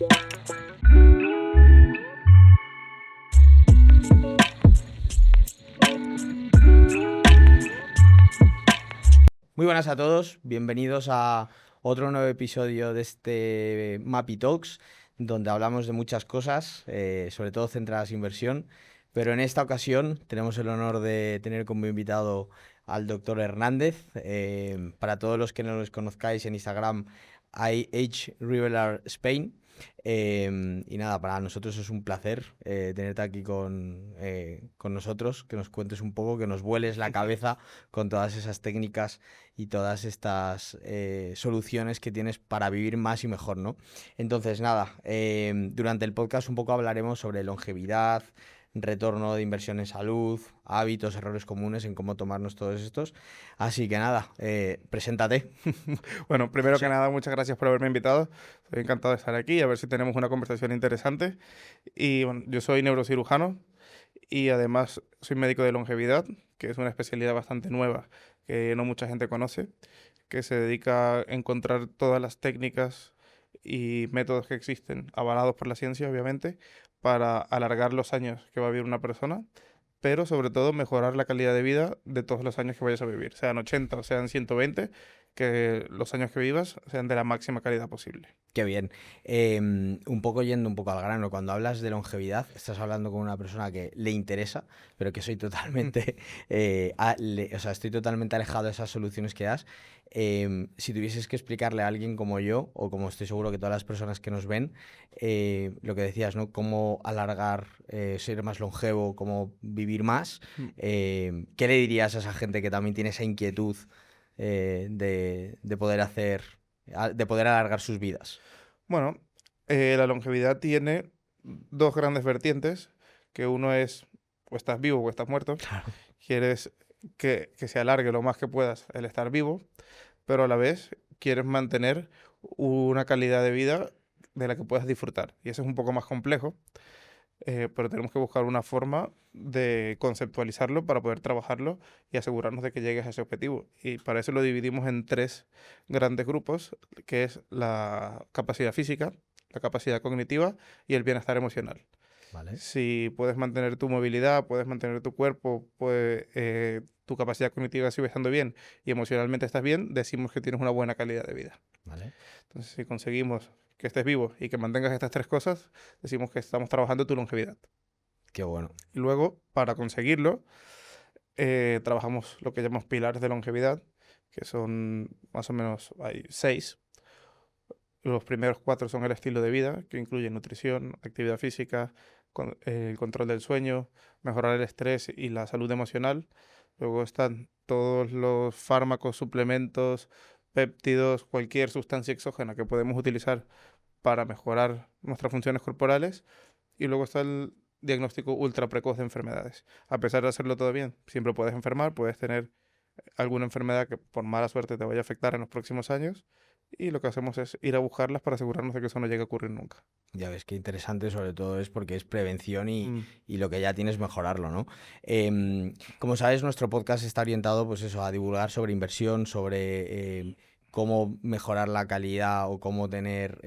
Muy buenas a todos, bienvenidos a otro nuevo episodio de este Mappy Talks, donde hablamos de muchas cosas, sobre todo centradas en inversión, pero en esta ocasión tenemos el honor de tener como invitado al doctor Hernández. Para todos los que no los conozcáis, en Instagram hay H. Rivelar Spain. Y nada, para nosotros es un placer tenerte aquí con nosotros, que nos cuentes un poco, que nos vueles la cabeza con todas esas técnicas y todas estas soluciones que tienes para vivir más y mejor, ¿no? Entonces, nada, durante el podcast un poco hablaremos sobre longevidad, retorno de inversión en salud, hábitos, errores comunes en cómo tomarnos todos estos. Así que nada, preséntate. Bueno, primero que Sí. nada, muchas gracias por haberme invitado. Estoy encantado de estar aquí, a ver si tenemos una conversación interesante. Y bueno, yo soy neurocirujano y además soy médico de longevidad, que es una especialidad bastante nueva que no mucha gente conoce, que se dedica a encontrar todas las técnicas y métodos que existen, avalados por la ciencia, obviamente, para alargar los años que va a vivir una persona, pero sobre todo mejorar la calidad de vida de todos los años que vayas a vivir, sean 80 o sean 120, que los años que vivas sean de la máxima calidad posible. Qué bien. Un poco yendo un poco al grano, cuando hablas de longevidad, estás hablando con una persona que le interesa, pero que soy totalmente, o sea, estoy totalmente alejado de esas soluciones que das. Si tuvieses que explicarle a alguien como yo, o como estoy seguro que todas las personas que nos ven, lo que decías, ¿no? Cómo alargar, ser más longevo, cómo vivir más, ¿qué le dirías a esa gente que también tiene esa inquietud de poder hacer, de poder alargar sus vidas? Bueno, la longevidad tiene dos grandes vertientes, que uno es o estás vivo o estás muerto. Claro. Quieres que se alargue lo más que puedas el estar vivo, pero a la vez quieres mantener una calidad de vida de la que puedas disfrutar. Y eso es un poco más complejo, pero tenemos que buscar una forma de conceptualizarlo para poder trabajarlo y asegurarnos de que llegues a ese objetivo. Y para eso lo dividimos en tres grandes grupos, que es la capacidad física, la capacidad cognitiva y el bienestar emocional. Vale. Si puedes mantener tu movilidad, puedes mantener tu cuerpo, tu capacidad cognitiva sigue estando bien y emocionalmente estás bien, decimos que tienes una buena calidad de vida. Vale. Entonces, si conseguimos que estés vivo y que mantengas estas tres cosas, decimos que estamos trabajando tu longevidad. Qué bueno. Y luego, para conseguirlo, trabajamos lo que llamamos pilares de longevidad, que son más o menos, hay 6. Los primeros 4 son el estilo de vida, que incluye nutrición, actividad física, el control del sueño, mejorar el estrés y la salud emocional. Luego están todos los fármacos, suplementos, péptidos, cualquier sustancia exógena que podemos utilizar para mejorar nuestras funciones corporales. Y luego está el diagnóstico ultra precoz de enfermedades. A pesar de hacerlo todo bien, siempre puedes enfermar, puedes tener alguna enfermedad que por mala suerte te vaya a afectar en los próximos años. Y lo que hacemos es ir a buscarlas para asegurarnos de que eso no llegue a ocurrir nunca. Ya ves qué interesante, sobre todo es porque es prevención Mm. y lo que ya tienes mejorarlo, ¿no? Como sabes, nuestro podcast está orientado, pues eso, a divulgar sobre inversión, sobre cómo mejorar la calidad o cómo tener,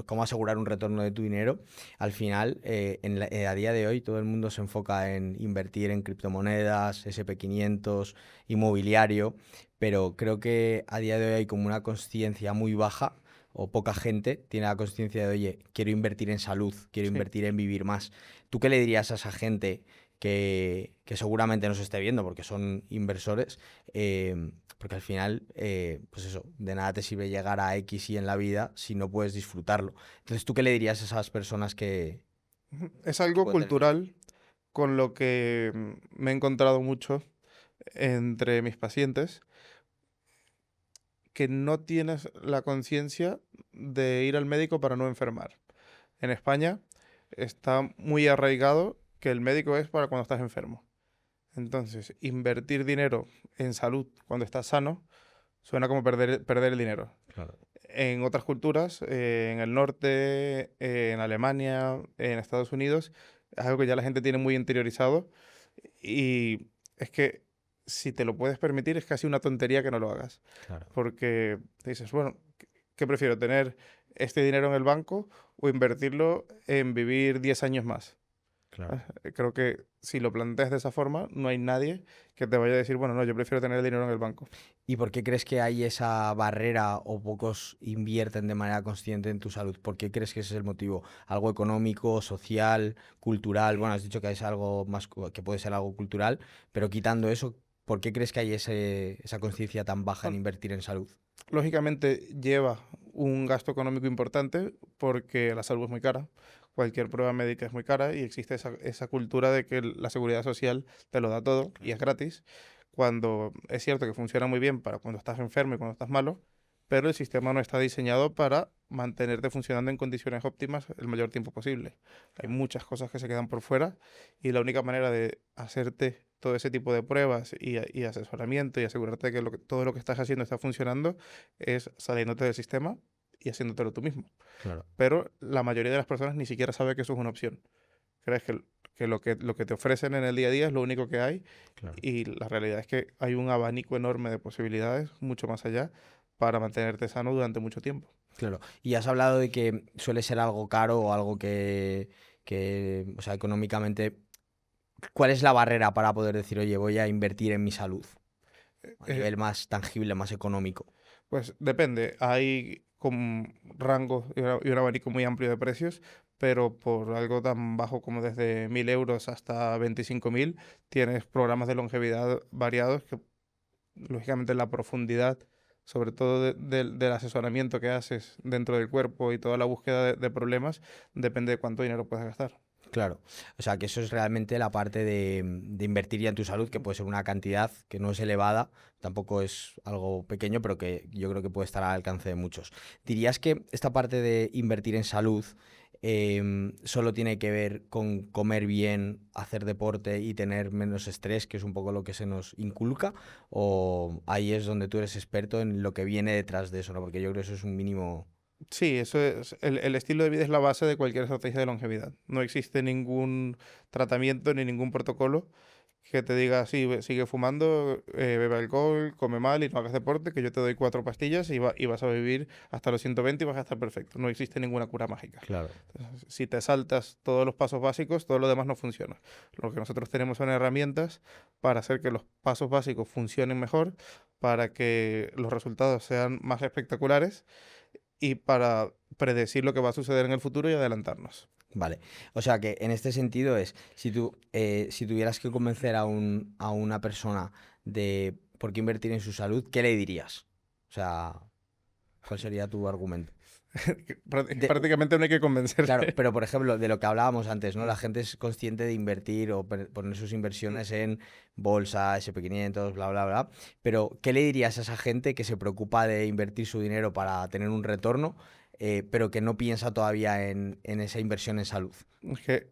cómo asegurar un retorno de tu dinero. Al final, a día de hoy, todo el mundo se enfoca en invertir en criptomonedas, SP500, inmobiliario, pero creo que a día de hoy hay como una conciencia muy baja o poca gente tiene la conciencia de, oye, quiero invertir en salud, quiero Sí. invertir en vivir más. ¿Tú qué le dirías a esa gente que seguramente nos esté viendo porque son inversores? Porque al final, pues eso, de nada te sirve llegar a X y en la vida si no puedes disfrutarlo. Entonces, ¿tú qué le dirías a esas personas Es que algo pueden tener esa cultural inquietud? con lo que me he encontrado mucho entre mis pacientes, que no tienes la conciencia de ir al médico para no enfermar. En España está muy arraigado que el médico es para cuando estás enfermo. Entonces, invertir dinero en salud cuando estás sano suena como perder el dinero. Claro. En otras culturas, en el norte, en Alemania, en Estados Unidos, es algo que ya la gente tiene muy interiorizado y es que si te lo puedes permitir es casi una tontería que no lo hagas. Claro. Porque te dices, bueno, ¿qué prefiero? ¿Tener este dinero en el banco o invertirlo en vivir 10 años más. Claro. Creo que si lo planteas de esa forma, no hay nadie que te vaya a decir, bueno, no, yo prefiero tener el dinero en el banco. ¿Y por qué crees que hay esa barrera o pocos invierten de manera consciente en tu salud? ¿Por qué crees que ese es el motivo? ¿Algo económico, social, cultural? Bueno, has dicho que es algo más que puede ser algo cultural, pero quitando eso, ¿por qué crees que hay esa conciencia tan baja en Bueno, invertir en salud? lógicamente lleva un gasto económico importante porque la salud es muy cara. Cualquier prueba médica es muy cara y existe esa cultura de que la seguridad social te lo da todo y es gratis, cuando es cierto que funciona muy bien para cuando estás enfermo y cuando estás malo, pero el sistema no está diseñado para mantenerte funcionando en condiciones óptimas el mayor tiempo posible. Hay muchas cosas que se quedan por fuera y la única manera de hacerte todo ese tipo de pruebas y asesoramiento y asegurarte de que, todo lo que estás haciendo está funcionando es saliéndote del sistema y haciéndotelo tú mismo. Claro, Pero la mayoría de las personas ni siquiera sabe que eso es una opción. Crees que lo que te ofrecen en el día a día es lo único que hay claro. y la realidad es que hay un abanico enorme de posibilidades, mucho más allá, para mantenerte sano durante mucho tiempo. Claro. Y has hablado de que suele ser algo caro o algo o sea, económicamente, ¿cuál es la barrera para poder decir, oye, voy a invertir en mi salud? A Eh, nivel más tangible, más económico. Pues depende, hay con rangos y un abanico muy amplio de precios, pero por algo tan bajo como desde 1.000 euros hasta 25.000 tienes programas de longevidad variados que, lógicamente, la profundidad, sobre todo del asesoramiento que haces dentro del cuerpo y toda la búsqueda de problemas, depende de cuánto dinero puedes gastar. Claro. O sea, que eso es realmente la parte de invertir ya en tu salud, que puede ser una cantidad que no es elevada, tampoco es algo pequeño, pero que yo creo que puede estar al alcance de muchos. ¿Dirías que esta parte de invertir en salud solo tiene que ver con comer bien, hacer deporte y tener menos estrés, que es un poco lo que se nos inculca? ¿O ahí es donde tú eres experto en lo que viene detrás de eso, ¿no? Porque yo creo que eso es un mínimo. Sí, eso es, el estilo de vida es la base de cualquier estrategia de longevidad. No existe ningún tratamiento ni ningún protocolo que te diga, sí, sigue fumando, bebe alcohol, come mal y no hagas deporte, que yo te doy 4 pastillas y vas a vivir hasta los 120 y vas a estar perfecto. No existe ninguna cura mágica. Claro, Entonces, si te saltas todos los pasos básicos, todo lo demás no funciona. Lo que nosotros tenemos son herramientas para hacer que los pasos básicos funcionen mejor, para que los resultados sean más espectaculares y para predecir lo que va a suceder en el futuro y adelantarnos. vale. O sea que en este sentido es, si tuvieras que convencer a una persona de por qué invertir en su salud, ¿qué le dirías? O sea, ¿cuál sería tu argumento? De, Prácticamente no hay que claro, convencerle. pero por ejemplo, de lo que hablábamos antes, ¿no? La gente es consciente de invertir o poner sus Mm. inversiones en bolsa, SP500, bla, bla, bla. Pero, ¿qué le dirías a esa gente que se preocupa de invertir su dinero para tener un retorno, pero que no piensa todavía en esa inversión en salud? Es que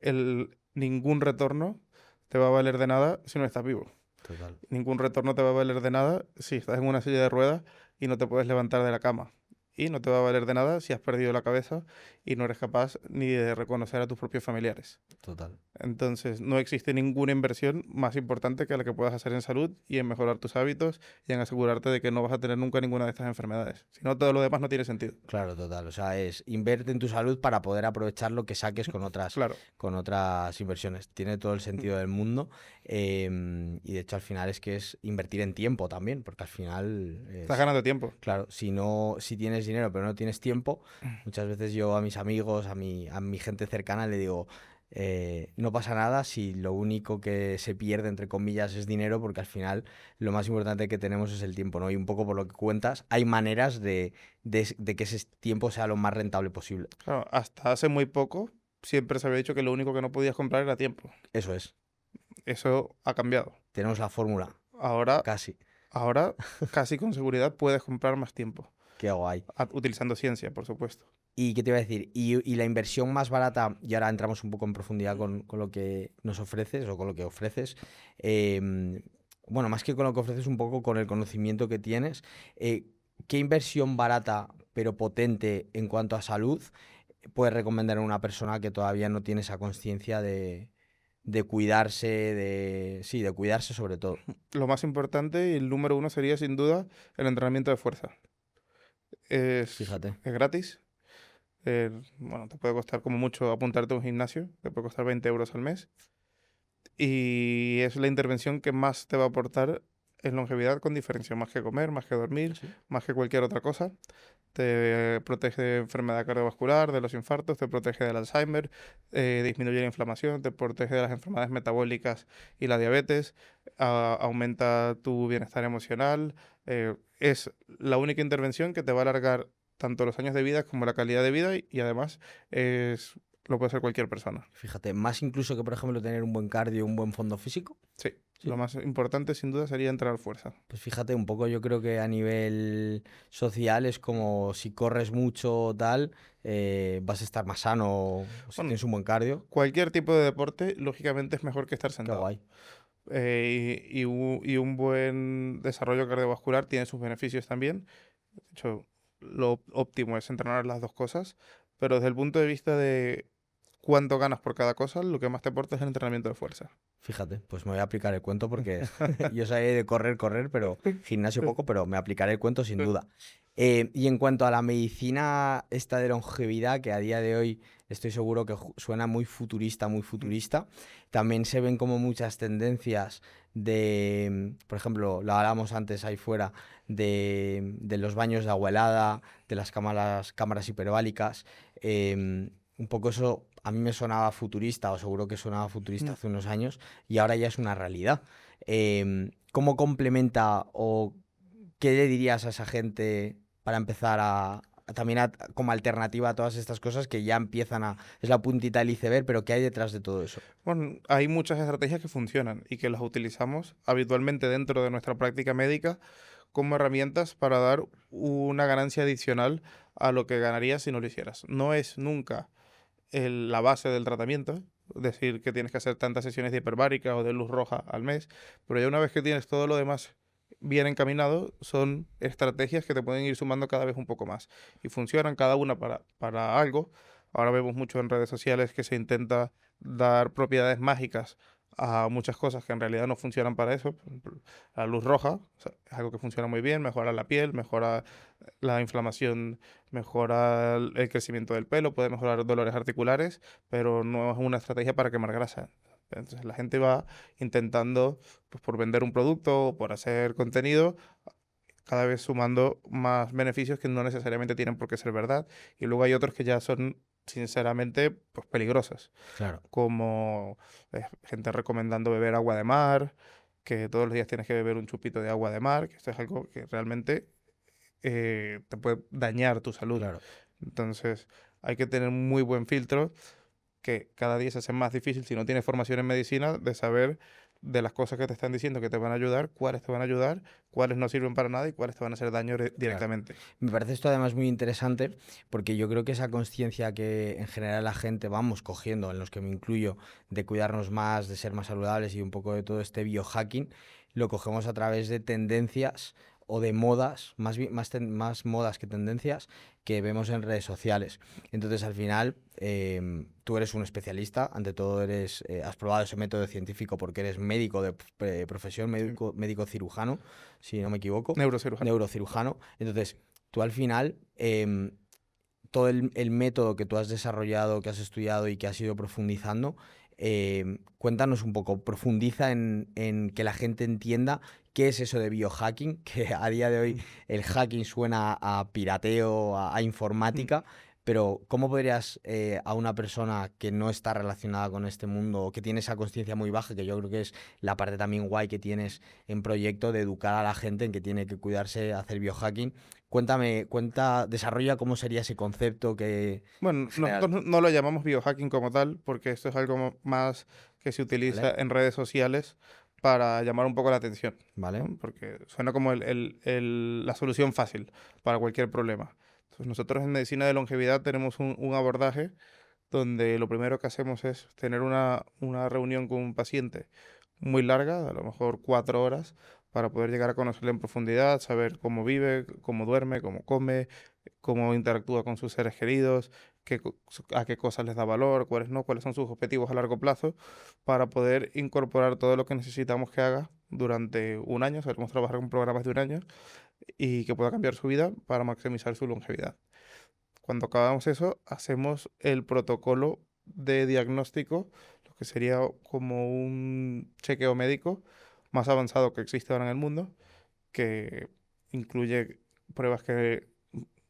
ningún retorno te va a valer de nada si no estás vivo. Total. Ningún retorno te va a valer de nada si estás en una silla de ruedas y no te puedes levantar de la cama. Y no te va a valer de nada si has perdido la cabeza y no eres capaz ni de reconocer a tus propios familiares. Total. Entonces, no existe ninguna inversión más importante que la que puedas hacer en salud y en mejorar tus hábitos y en asegurarte de que no vas a tener nunca ninguna de estas enfermedades. Si no, todo lo demás no tiene sentido. Claro, total. O sea, es invierte en tu salud para poder aprovechar lo que saques Claro. con otras inversiones. Tiene todo el sentido del mundo. Y de hecho, al final es que es invertir en tiempo también, porque al final Estás es, ganando tiempo. claro, si tienes dinero pero no tienes tiempo, muchas veces yo a mis amigos, a mi gente cercana le digo, no pasa nada si lo único que se pierde, entre comillas, es dinero, porque al final lo más importante que tenemos es el tiempo, ¿no? Y un poco por lo que cuentas, hay maneras de que ese tiempo sea lo más rentable posible. Claro, hasta hace muy poco siempre se había dicho que lo único que no podías comprar era tiempo. Eso es, Eso ha cambiado. tenemos la fórmula, Ahora, casi. ahora casi con seguridad puedes comprar más tiempo, Qué guay. utilizando ciencia, por supuesto. ¿Y qué te iba a decir? Y la inversión más barata, y ahora entramos un poco en profundidad con lo que nos ofreces o con lo que ofreces, bueno, más que con lo que ofreces, un poco con el conocimiento que tienes, ¿qué inversión barata pero potente en cuanto a salud puedes recomendar a una persona que todavía no tiene esa conciencia de cuidarse, sí, de cuidarse sobre todo? Lo más importante y el número uno sería sin duda el entrenamiento de fuerza. Es, Fíjate. es gratis, Bueno, te puede costar como mucho apuntarte a un gimnasio, te puede costar 20 euros al mes. Y es la intervención que más te va a aportar en longevidad con diferencia, más que comer, más que dormir, Sí. más que cualquier otra cosa. Te protege de enfermedad cardiovascular, de los infartos, te protege del Alzheimer, disminuye la inflamación, te protege de las enfermedades metabólicas y la diabetes, aumenta tu bienestar emocional. Es la única intervención que te va a alargar tanto los años de vida como la calidad de vida y además lo puede hacer cualquier persona. Fíjate, más incluso que, por ejemplo, tener un buen cardio, un buen fondo físico. Sí, lo Sí. más importante sin duda sería entrar fuerza. Pues fíjate, un poco yo creo que a nivel social es como si corres mucho o tal, vas a estar más sano o si Bueno, tienes un buen cardio. cualquier tipo de deporte, lógicamente, es mejor que estar Qué sentado. guay. Y un buen desarrollo cardiovascular tiene sus beneficios también. De hecho, lo óptimo es entrenar las dos cosas, pero desde el punto de vista de cuánto ganas por cada cosa, lo que más te aporta es el entrenamiento de fuerza. Fíjate, pues me voy a aplicar el cuento porque yo sabía de correr, pero gimnasio poco, pero me aplicaré el cuento sin duda. Y en cuanto a la medicina esta de longevidad, que a día de hoy estoy seguro que suena muy futurista, también se ven como muchas tendencias de, por ejemplo, lo hablábamos antes ahí fuera, de los baños de agua helada, de las cámaras hiperbáricas. Un poco eso a mí me sonaba futurista, o seguro que sonaba futurista Mm. hace unos años, y ahora ya es una realidad. ¿Cómo complementa o qué le dirías a esa gente para empezar también como alternativa a todas estas cosas que ya empiezan a... Es la puntita del iceberg, pero ¿qué hay detrás de todo eso? Bueno, hay muchas estrategias que funcionan y que las utilizamos habitualmente dentro de nuestra práctica médica como herramientas para dar una ganancia adicional a lo que ganarías si no lo hicieras. No es nunca la base del tratamiento, decir que tienes que hacer tantas sesiones de hiperbárica o de luz roja al mes, pero ya una vez que tienes todo lo demás bien encaminado, son estrategias que te pueden ir sumando cada vez un poco más y funcionan cada una para algo. Ahora vemos mucho en redes sociales que se intenta dar propiedades mágicas a muchas cosas que en realidad no funcionan para eso. Por ejemplo, la luz roja, o sea, es algo que funciona muy bien, mejora la piel, mejora la inflamación, mejora el crecimiento del pelo, puede mejorar dolores articulares, pero no es una estrategia para quemar grasa. Entonces la gente va intentando, pues por vender un producto o por hacer contenido, cada vez sumando más beneficios que no necesariamente tienen por qué ser verdad. Y luego hay otros que ya son, sinceramente, pues peligrosos, Claro. como gente recomendando beber agua de mar, que todos los días tienes que beber un chupito de agua de mar, que esto es algo que realmente te puede dañar tu salud. Claro. Entonces, hay que tener muy buen filtro, que cada día se hace más difícil si no tienes formación en medicina de saber de las cosas que te están diciendo que te van a ayudar, cuáles te van a ayudar, cuáles no sirven para nada y cuáles te van a hacer daño Claro. directamente. Me parece esto además muy interesante porque yo creo que esa conciencia que en general la gente vamos cogiendo, en los que me incluyo, de cuidarnos más, de ser más saludables y un poco de todo este biohacking, lo cogemos a través de tendencias o de modas, más modas que tendencias que vemos en redes sociales. Entonces al final tú eres un especialista, ante todo has probado ese método científico porque eres médico de profesión, Sí. médico cirujano, si no me equivoco, Neurocirujano. neurocirujano. Entonces, tú al final, todo el método que tú has desarrollado, que has estudiado y que has ido profundizando, cuéntanos un poco, profundiza en que la gente entienda qué es eso de biohacking, que a día de hoy Mm. el hacking suena a pirateo, a Mm. informática, pero ¿cómo podrías a una persona que no está relacionada con este mundo o que tiene esa conciencia muy baja, que yo creo que es la parte también guay que tienes en proyecto de educar a la gente en que tiene que cuidarse, hacer biohacking? Desarrolla cómo sería ese concepto que Bueno, en general, nosotros no lo llamamos biohacking como tal, porque esto es algo más que se ¿vale? utiliza en redes sociales para llamar un poco la atención, ¿Vale? ¿no? Porque suena como la solución fácil para cualquier problema. Entonces, nosotros en medicina de longevidad tenemos un abordaje donde lo primero que hacemos es tener una reunión con un paciente muy larga, a lo mejor 4 horas, para poder llegar a conocerle en profundidad, saber cómo vive, cómo duerme, cómo come, cómo interactúa con sus seres queridos, a qué cosas les da valor, cuáles no, cuáles son sus objetivos a largo plazo, para poder incorporar todo lo que necesitamos que haga durante un año. Sabemos trabajar con programas de un año y que pueda cambiar su vida para maximizar su longevidad. Cuando acabamos eso, hacemos el protocolo de diagnóstico, lo que sería como un chequeo médico más avanzado que existe ahora en el mundo, que incluye pruebas que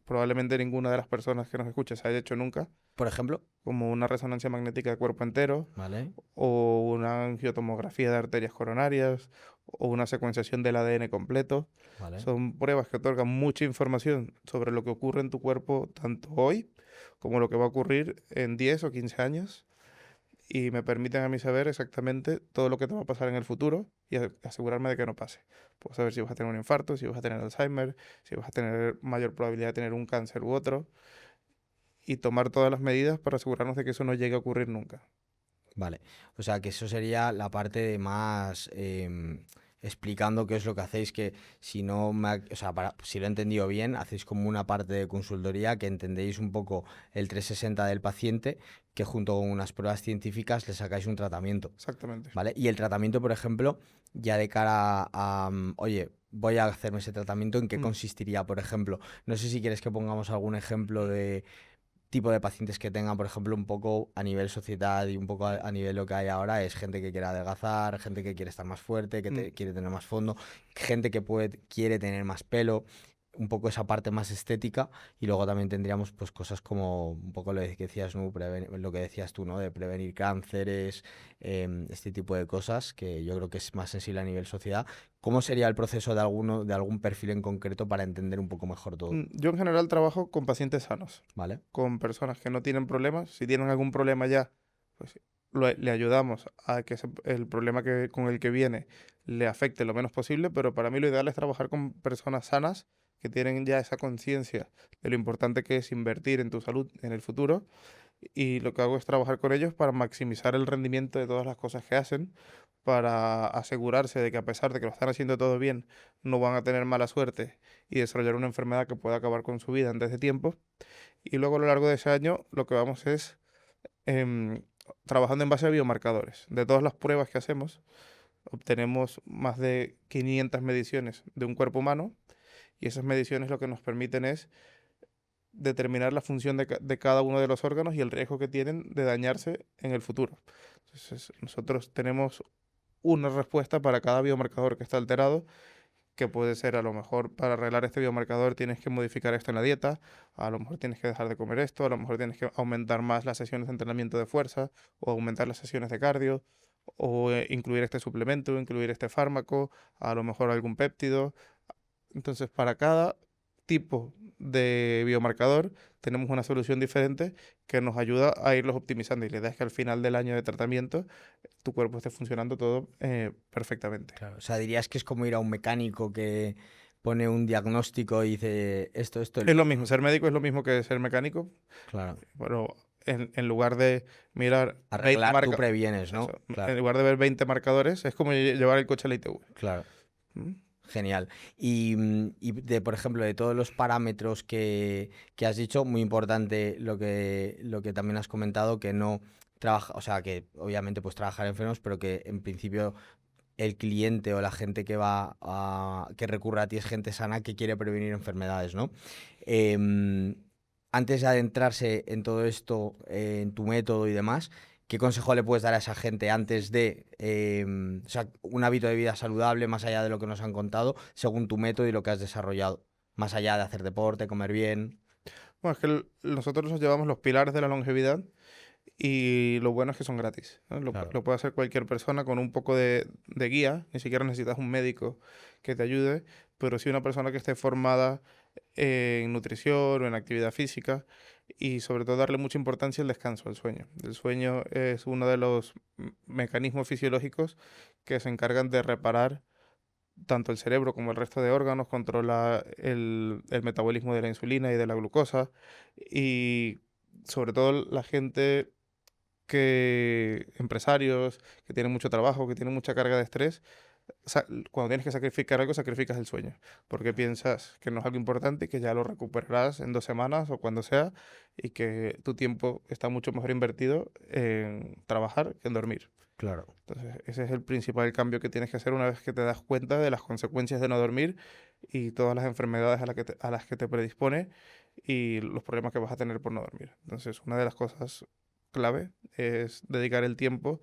probablemente ninguna de las personas que nos escucha se haya hecho nunca, Por ejemplo, como una resonancia magnética de cuerpo entero, ¿vale? o una angiotomografía de arterias coronarias, o una secuenciación del ADN completo. ¿Vale? Son pruebas que otorgan mucha información sobre lo que ocurre en tu cuerpo tanto hoy como lo que va a ocurrir en 10 o 15 años y me permiten a mí saber exactamente todo lo que te va a pasar en el futuro y asegurarme de que no pase. Puedo saber si vas a tener un infarto, si vas a tener Alzheimer, si vas a tener mayor probabilidad de tener un cáncer u otro y tomar todas las medidas para asegurarnos de que eso no llegue a ocurrir nunca. Vale, o sea que eso sería la parte de más explicando qué es lo que hacéis, que si no me o sea, si lo he entendido bien, hacéis como una parte de consultoría que entendéis un poco el 360 del paciente, que junto con unas pruebas científicas le sacáis un tratamiento, Exactamente. ¿vale? Y el tratamiento, por ejemplo, ya de cara a, oye, voy a hacerme ese tratamiento, ¿en qué Mm. consistiría, por ejemplo? No sé si quieres que pongamos algún ejemplo de tipo de pacientes que tengan, por ejemplo, un poco a nivel sociedad y un poco a nivel lo que hay ahora, es gente que quiere adelgazar, gente que quiere estar más fuerte, que Mm. quiere tener más fondo, gente que quiere tener más pelo, un poco esa parte más estética, y luego también tendríamos pues cosas como un poco lo que decías, ¿no? Lo que decías tú, ¿no? De prevenir cánceres, este tipo de cosas que yo creo que es más sensible a nivel sociedad. ¿Cómo sería el proceso de algún perfil en concreto para entender un poco mejor todo? Yo en general trabajo con pacientes sanos, ¿Vale? con personas que no tienen problemas. Si tienen algún problema ya, pues le ayudamos a que el problema con el que viene le afecte lo menos posible, pero para mí lo ideal es trabajar con personas sanas que tienen ya esa conciencia de lo importante que es invertir en tu salud en el futuro y lo que hago es trabajar con ellos para maximizar el rendimiento de todas las cosas que hacen, para asegurarse de que a pesar de que lo están haciendo todo bien, no van a tener mala suerte y desarrollar una enfermedad que pueda acabar con su vida antes de tiempo. Y luego a lo largo de ese año lo que vamos es em, trabajando en base a biomarcadores. De todas las pruebas que hacemos, obtenemos más de 500 mediciones de un cuerpo humano y esas mediciones lo que nos permiten es determinar la función de cada uno de los órganos y el riesgo que tienen de dañarse en el futuro. Entonces, nosotros tenemos una respuesta para cada biomarcador que está alterado, que puede ser a lo mejor para arreglar este biomarcador tienes que modificar esto en la dieta, a lo mejor tienes que dejar de comer esto, a lo mejor tienes que aumentar más las sesiones de entrenamiento de fuerza o aumentar las sesiones de cardio o incluir este suplemento, incluir este fármaco, a lo mejor algún péptido. Entonces, para cada tipo de biomarcador tenemos una solución diferente que nos ayuda a irlos optimizando. Y la idea es que al final del año de tratamiento tu cuerpo esté funcionando todo perfectamente. Claro, o sea, dirías que es como ir a un mecánico que pone un diagnóstico y dice esto. Es lo mismo, ser médico es lo mismo que ser mecánico, Claro, pero en lugar de mirar 20 arreglar, tú marcas, previenes, eso, ¿no? Claro, en lugar de ver 20 marcadores, es como llevar el coche a la ITV. claro, ¿Mm? genial. Y de, por ejemplo, de todos los parámetros que has dicho, muy importante lo que también has comentado, que no trabaja, o sea, que obviamente puedes trabajar enfermos, pero que en principio el cliente o la gente que recurre a ti es gente sana que quiere prevenir enfermedades, ¿no? Em, Antes de adentrarse en todo esto, en tu método y demás, ¿qué consejo le puedes dar a esa gente antes de, o sea, un hábito de vida saludable más allá de lo que nos han contado, según tu método y lo que has desarrollado? Más allá de hacer deporte, comer bien. Bueno, es que nosotros nos llevamos los pilares de la longevidad y lo bueno es que son gratis, ¿no? Claro. Lo puede hacer cualquier persona con un poco de guía, ni siquiera necesitas un médico que te ayude, pero sí una persona que esté formada en nutrición o en actividad física y sobre todo darle mucha importancia al descanso, al sueño. El sueño es uno de los mecanismos fisiológicos que se encargan de reparar tanto el cerebro como el resto de órganos, controla el metabolismo de la insulina y de la glucosa y sobre todo la gente empresarios que tienen mucho trabajo, que tienen mucha carga de estrés, cuando tienes que sacrificar algo, sacrificas el sueño, porque piensas que no es algo importante y que ya lo recuperarás en 2 semanas o cuando sea, y que tu tiempo está mucho mejor invertido en trabajar que en dormir. Claro. Entonces, ese es el principal cambio que tienes que hacer una vez que te das cuenta de las consecuencias de no dormir y todas las enfermedades a las que te predispone. y los problemas que vas a tener por no dormir. Entonces, una de las cosas clave es dedicar el tiempo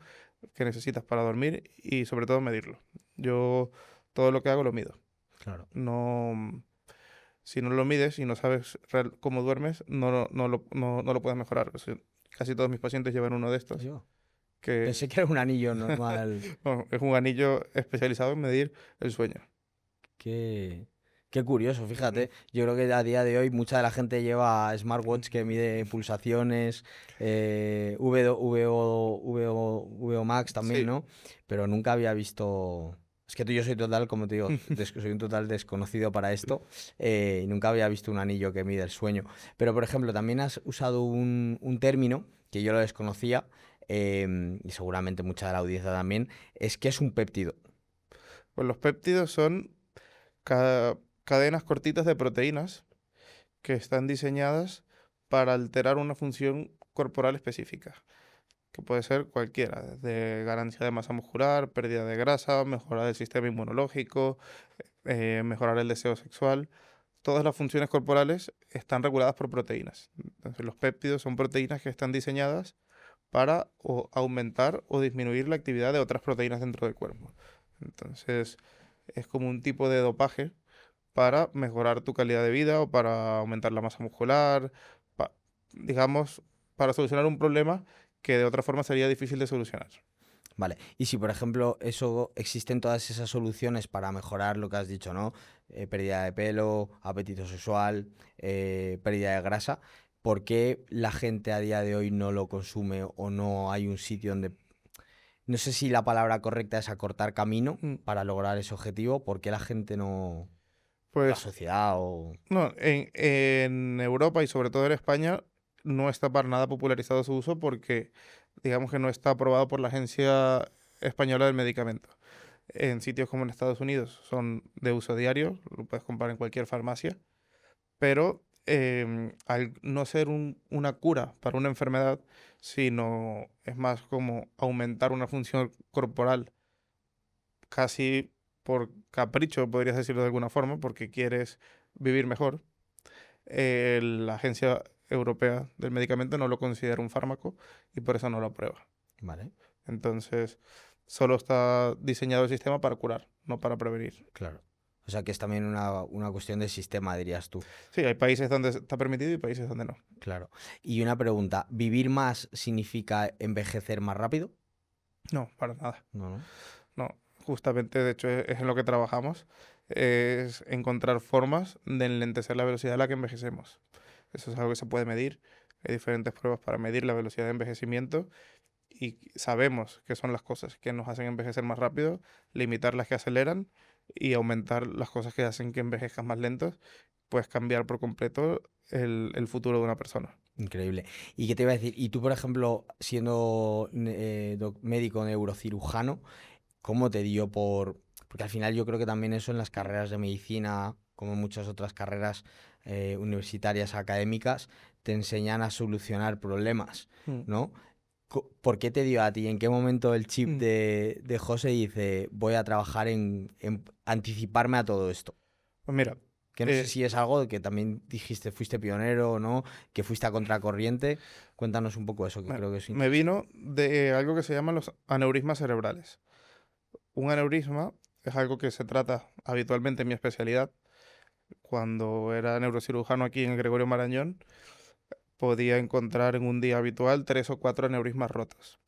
que necesitas para dormir y sobre todo medirlo. Yo todo lo que hago lo mido. Claro. No, si no lo mides y no sabes cómo duermes, no lo puedes mejorar. O sea, casi todos mis pacientes llevan uno de estos, Yo que pensé que era un anillo normal. no, es un anillo especializado en medir el sueño. Qué, qué curioso, fíjate. Yo creo que a día de hoy mucha de la gente lleva smartwatch que mide pulsaciones, VO Max también, Sí, ¿no? Pero nunca había visto... Es que yo soy total, como te digo, soy un total desconocido para esto, y nunca había visto un anillo que mide el sueño. Pero, por ejemplo, también has usado un término que yo lo desconocía, y seguramente mucha de la audiencia también, es que es un péptido. pues los péptidos son cadenas cortitas de proteínas que están diseñadas para alterar una función corporal específica, que puede ser cualquiera, desde ganancia de masa muscular, pérdida de grasa, mejorar el sistema inmunológico, mejorar el deseo sexual. Todas las funciones corporales están reguladas por proteínas. Entonces, los péptidos son proteínas que están diseñadas para aumentar o disminuir la actividad de otras proteínas dentro del cuerpo. Entonces, es como un tipo de dopaje para mejorar tu calidad de vida o para aumentar la masa muscular, pa- digamos, para solucionar un problema que de otra forma sería difícil de solucionar. Vale, y si por ejemplo eso existen todas esas soluciones para mejorar lo que has dicho, ¿no? Pérdida de pelo, apetito sexual, pérdida de grasa, ¿por qué la gente a día de hoy no lo consume o no hay un sitio donde, no sé si la palabra correcta es acortar camino Mm, para lograr ese objetivo? ¿Por qué la gente no, la Pues sociedad o... no, en Europa y sobre todo en España no está para nada popularizado su uso porque digamos que no está aprobado por la Agencia Española del Medicamento. En sitios como en Estados Unidos son de uso diario, lo puedes comprar en cualquier farmacia, pero al no ser una cura para una enfermedad, sino es más como aumentar una función corporal casi por capricho, podrías decirlo de alguna forma, porque quieres vivir mejor, la Agencia Europea del Medicamento no lo considera un fármaco y por eso no lo aprueba. Vale, Entonces, solo está diseñado el sistema para curar, no para prevenir. claro. O sea que es también una cuestión de sistema, dirías tú. Sí, hay países donde está permitido y países donde no. Claro. Y una pregunta, ¿vivir más significa envejecer más rápido? No, para nada. No, no. No, justamente, de hecho, es en lo que trabajamos, es encontrar formas de enlentecer la velocidad a la que envejecemos. Eso es algo que se puede medir. Hay diferentes pruebas para medir la velocidad de envejecimiento y sabemos qué son las cosas que nos hacen envejecer más rápido, limitar las que aceleran y aumentar las cosas que hacen que envejezcan más lentos, pues cambiar por completo el futuro de una persona. Increíble. ¿Y qué te iba a decir? Y tú, por ejemplo, siendo médico neurocirujano, ¿cómo te dio por...? Porque al final yo creo que también eso en las carreras de medicina, como en muchas otras carreras universitarias académicas, te enseñan a solucionar problemas, Mm, ¿no? ¿Por qué te dio a ti? ¿En qué momento el chip mm. de José dice, voy a trabajar en anticiparme a todo esto? Pues mira, Que no sé eh, si es algo que también dijiste, fuiste pionero o no, que fuiste a contracorriente. Cuéntanos un poco eso, que me, creo que es me interesante. vino de algo que se llaman los aneurismas cerebrales. Un aneurisma es algo que se trata habitualmente en mi especialidad. Cuando era neurocirujano aquí en el Gregorio Marañón, podía encontrar en un día habitual 3 o 4 aneurismas rotos.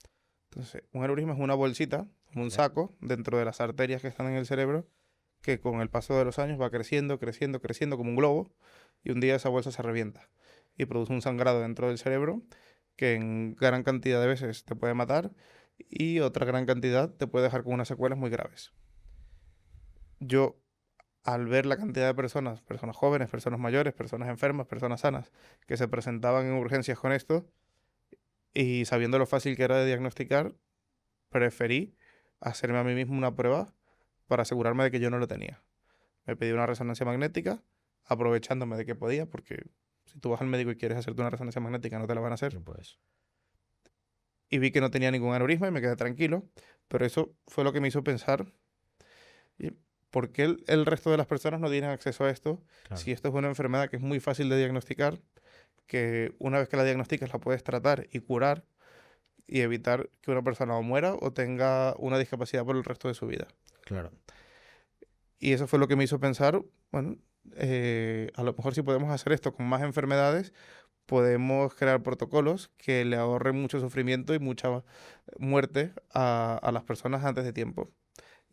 Entonces, un aneurisma es una bolsita, como un ¿Vale? saco, dentro de las arterias que están en el cerebro, que con el paso de los años va creciendo, creciendo, creciendo como un globo, y un día esa bolsa se revienta y produce un sangrado dentro del cerebro que en gran cantidad de veces te puede matar y otra gran cantidad te puede dejar con unas secuelas muy graves. Yo, al ver la cantidad de personas, personas jóvenes, personas mayores, personas enfermas, personas sanas, que se presentaban en urgencias con esto, y sabiendo lo fácil que era de diagnosticar, preferí hacerme a mí mismo una prueba para asegurarme de que yo no lo tenía. Me pedí una resonancia magnética, aprovechándome de que podía, porque si tú vas al médico y quieres hacerte una resonancia magnética, no te la van a hacer. No puedes. Y vi que no tenía ningún aneurisma y me quedé tranquilo, pero eso fue lo que me hizo pensar. ¿por qué el resto de las personas no tienen acceso a esto? Claro. Si esto es una enfermedad que es muy fácil de diagnosticar, que una vez que la diagnosticas la puedes tratar y curar y evitar que una persona o muera o tenga una discapacidad por el resto de su vida. Claro. Y eso fue lo que me hizo pensar, bueno, a lo mejor si podemos hacer esto con más enfermedades, podemos crear protocolos que le ahorren mucho sufrimiento y mucha muerte a las personas antes de tiempo.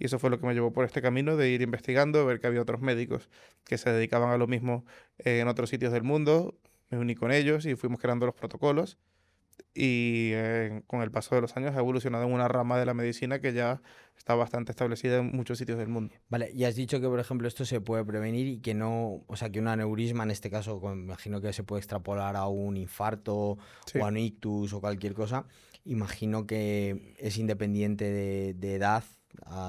Y eso fue lo que me llevó por este camino de ir investigando, ver que había otros médicos que se dedicaban a lo mismo en otros sitios del mundo. Me uní con ellos y fuimos creando los protocolos. Y con el paso de los años ha evolucionado en una rama de la medicina que ya está bastante establecida en muchos sitios del mundo. Vale, y has dicho que, por ejemplo, esto se puede prevenir y que no, o sea, que un aneurisma en este caso, me imagino que se puede extrapolar a un infarto Sí. o a un ictus o cualquier cosa. Imagino que es independiente de edad,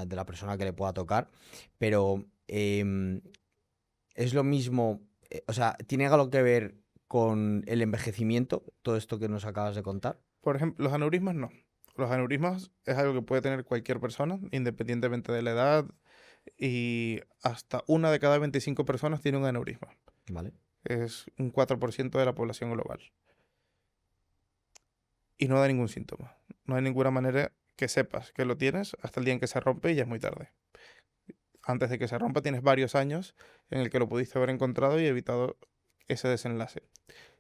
de la persona que le pueda tocar, pero es lo mismo, o sea, ¿tiene algo que ver con el envejecimiento, todo esto que nos acabas de contar? Por ejemplo, los aneurismas no. Los aneurismas es algo que puede tener cualquier persona, independientemente de la edad, y hasta una de cada 25 personas tiene un aneurisma. Vale, Es un 4% de la población global. Y no da ningún síntoma. No hay ninguna manera que sepas que lo tienes hasta el día en que se rompe y ya es muy tarde. Antes de que se rompa tienes varios años en el que lo pudiste haber encontrado y evitado ese desenlace.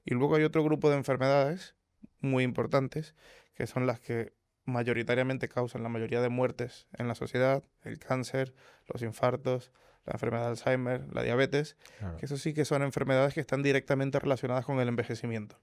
Y luego hay otro grupo de enfermedades muy importantes, que son las que mayoritariamente causan la mayoría de muertes en la sociedad: el cáncer, los infartos, la enfermedad de Alzheimer, la diabetes, claro. que eso sí que son enfermedades que están directamente relacionadas con el envejecimiento.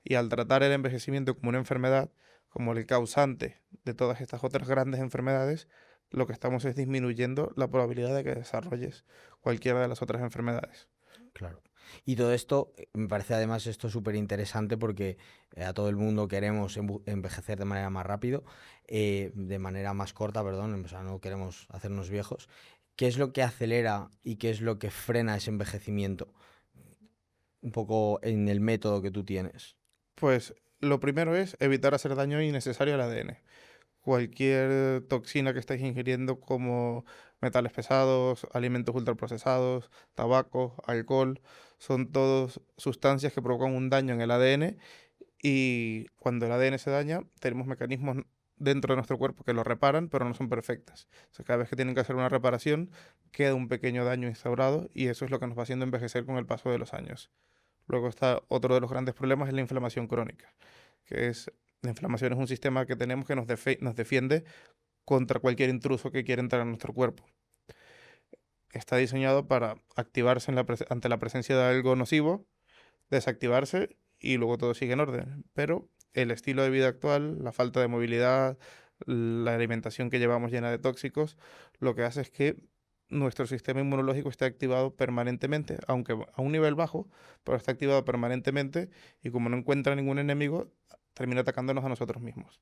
Y al tratar el envejecimiento como una enfermedad, como el causante de todas estas otras grandes enfermedades, lo que estamos es disminuyendo la probabilidad de que desarrolles cualquiera de las otras enfermedades. Claro. Y todo esto, me parece además esto súper interesante porque a todo el mundo queremos envejecer de manera más rápido, de manera más corta, perdón, o sea, no queremos hacernos viejos. ¿Qué es lo que acelera y qué es lo que frena ese envejecimiento? Un poco en el método que tú tienes. Pues lo primero es evitar hacer daño innecesario al ADN. Cualquier toxina que estéis ingiriendo, como metales pesados, alimentos ultraprocesados, tabaco, alcohol, son todos sustancias que provocan un daño en el ADN, y cuando el ADN se daña tenemos mecanismos dentro de nuestro cuerpo que lo reparan, pero no son perfectas. O sea, cada vez que tienen que hacer una reparación queda un pequeño daño instaurado y eso es lo que nos va haciendo envejecer con el paso de los años. Luego está otro de los grandes problemas, es la inflamación crónica, que es, la inflamación es un sistema que tenemos que nos defiende contra cualquier intruso que quiera entrar en nuestro cuerpo. Está diseñado para activarse ante la presencia de algo nocivo, desactivarse y luego todo sigue en orden. Pero el estilo de vida actual, la falta de movilidad, la alimentación que llevamos llena de tóxicos, lo que hace es que nuestro sistema inmunológico esté activado permanentemente, aunque a un nivel bajo, pero está activado permanentemente, y como no encuentra ningún enemigo, termina atacándonos a nosotros mismos.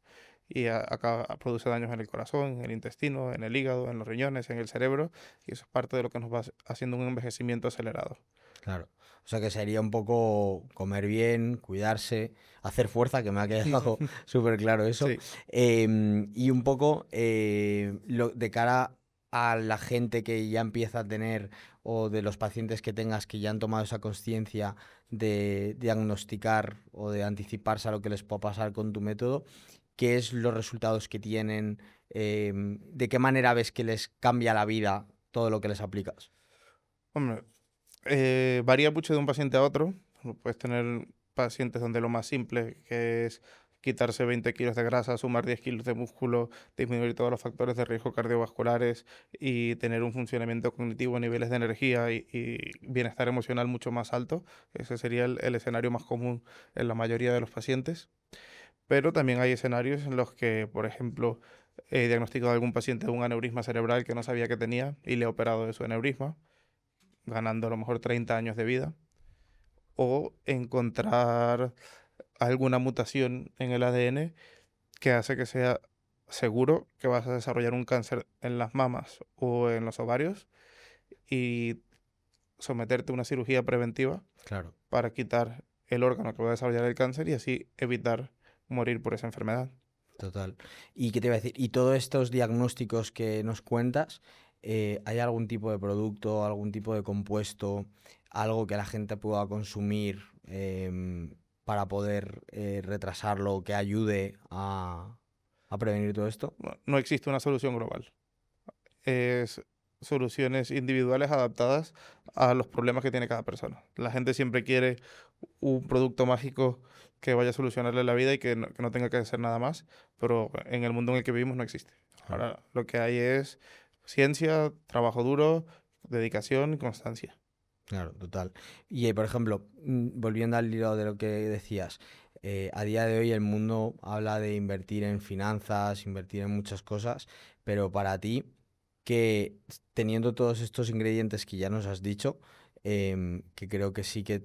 Y acá produce daños en el corazón, en el intestino, en el hígado, en los riñones, en el cerebro, y eso es parte de lo que nos va haciendo un envejecimiento acelerado. Claro. O sea que sería un poco comer bien, cuidarse, hacer fuerza, que me ha quedado súper claro eso. Sí. Y un poco de cara a la gente que ya empieza a tener o de los pacientes que tengas que ya han tomado esa conciencia de diagnosticar o de anticiparse a lo que les pueda pasar con tu método, ¿qué es los resultados que tienen? ¿De qué manera ves que les cambia la vida todo lo que les aplicas? Hombre, varía mucho de un paciente a otro. Puedes tener pacientes donde lo más simple, que es quitarse 20 kilos de grasa, sumar 10 kilos de músculo, disminuir todos los factores de riesgo cardiovasculares y tener un funcionamiento cognitivo, niveles de energía y bienestar emocional mucho más alto. Ese sería el escenario más común en la mayoría de los pacientes. Pero también hay escenarios en los que, por ejemplo, he diagnosticado a algún paciente un aneurisma cerebral que no sabía que tenía y le he operado de su aneurisma, ganando a lo mejor 30 años de vida, o encontrar alguna mutación en el ADN que hace que sea seguro que vas a desarrollar un cáncer en las mamas o en los ovarios, y someterte a una cirugía preventiva Claro. para quitar el órgano que va a desarrollar el cáncer y así evitar morir por esa enfermedad. Total. ¿Y qué te iba a decir? Y todos estos diagnósticos que nos cuentas, ¿hay algún tipo de producto, algún tipo de compuesto, algo que la gente pueda consumir para poder retrasarlo, que ayude a prevenir todo esto? No existe una solución global. Es soluciones individuales adaptadas a los problemas que tiene cada persona. La gente siempre quiere un producto mágico que vaya a solucionarle la vida y que no tenga que hacer nada más, pero en el mundo en el que vivimos no existe. Claro. Ahora lo que hay es ciencia, trabajo duro, dedicación y constancia. Claro, total. Y por ejemplo, volviendo al hilo de lo que decías, a día de hoy el mundo habla de invertir en finanzas, invertir en muchas cosas, pero para ti, que teniendo todos estos ingredientes que ya nos has dicho, que creo que sí que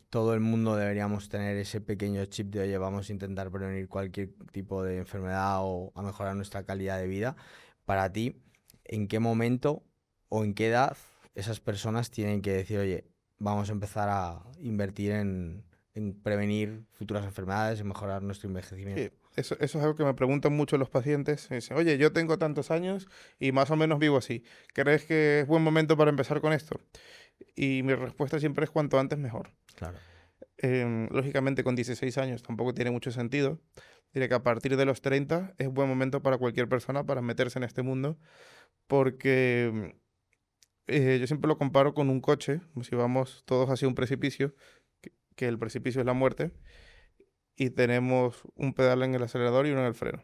todo el mundo deberíamos tener ese pequeño chip de, oye, vamos a intentar prevenir cualquier tipo de enfermedad o a mejorar nuestra calidad de vida, para ti, ¿en qué momento o en qué edad esas personas tienen que decir, oye, vamos a empezar a invertir en prevenir futuras enfermedades, en mejorar nuestro Sí, envejecimiento? eso es algo que me preguntan mucho los pacientes. Me dicen, oye, yo tengo tantos años y más o menos vivo así. ¿Crees que es buen momento para empezar con esto? Y mi respuesta siempre es cuanto antes mejor. Claro, Lógicamente con 16 años tampoco tiene mucho sentido. Diré que a partir de los 30 es buen momento para cualquier persona para meterse en este mundo, porque yo siempre lo comparo con un coche, como si vamos todos hacia un precipicio, que el precipicio es la muerte, y tenemos un pedal en el acelerador y uno en el freno.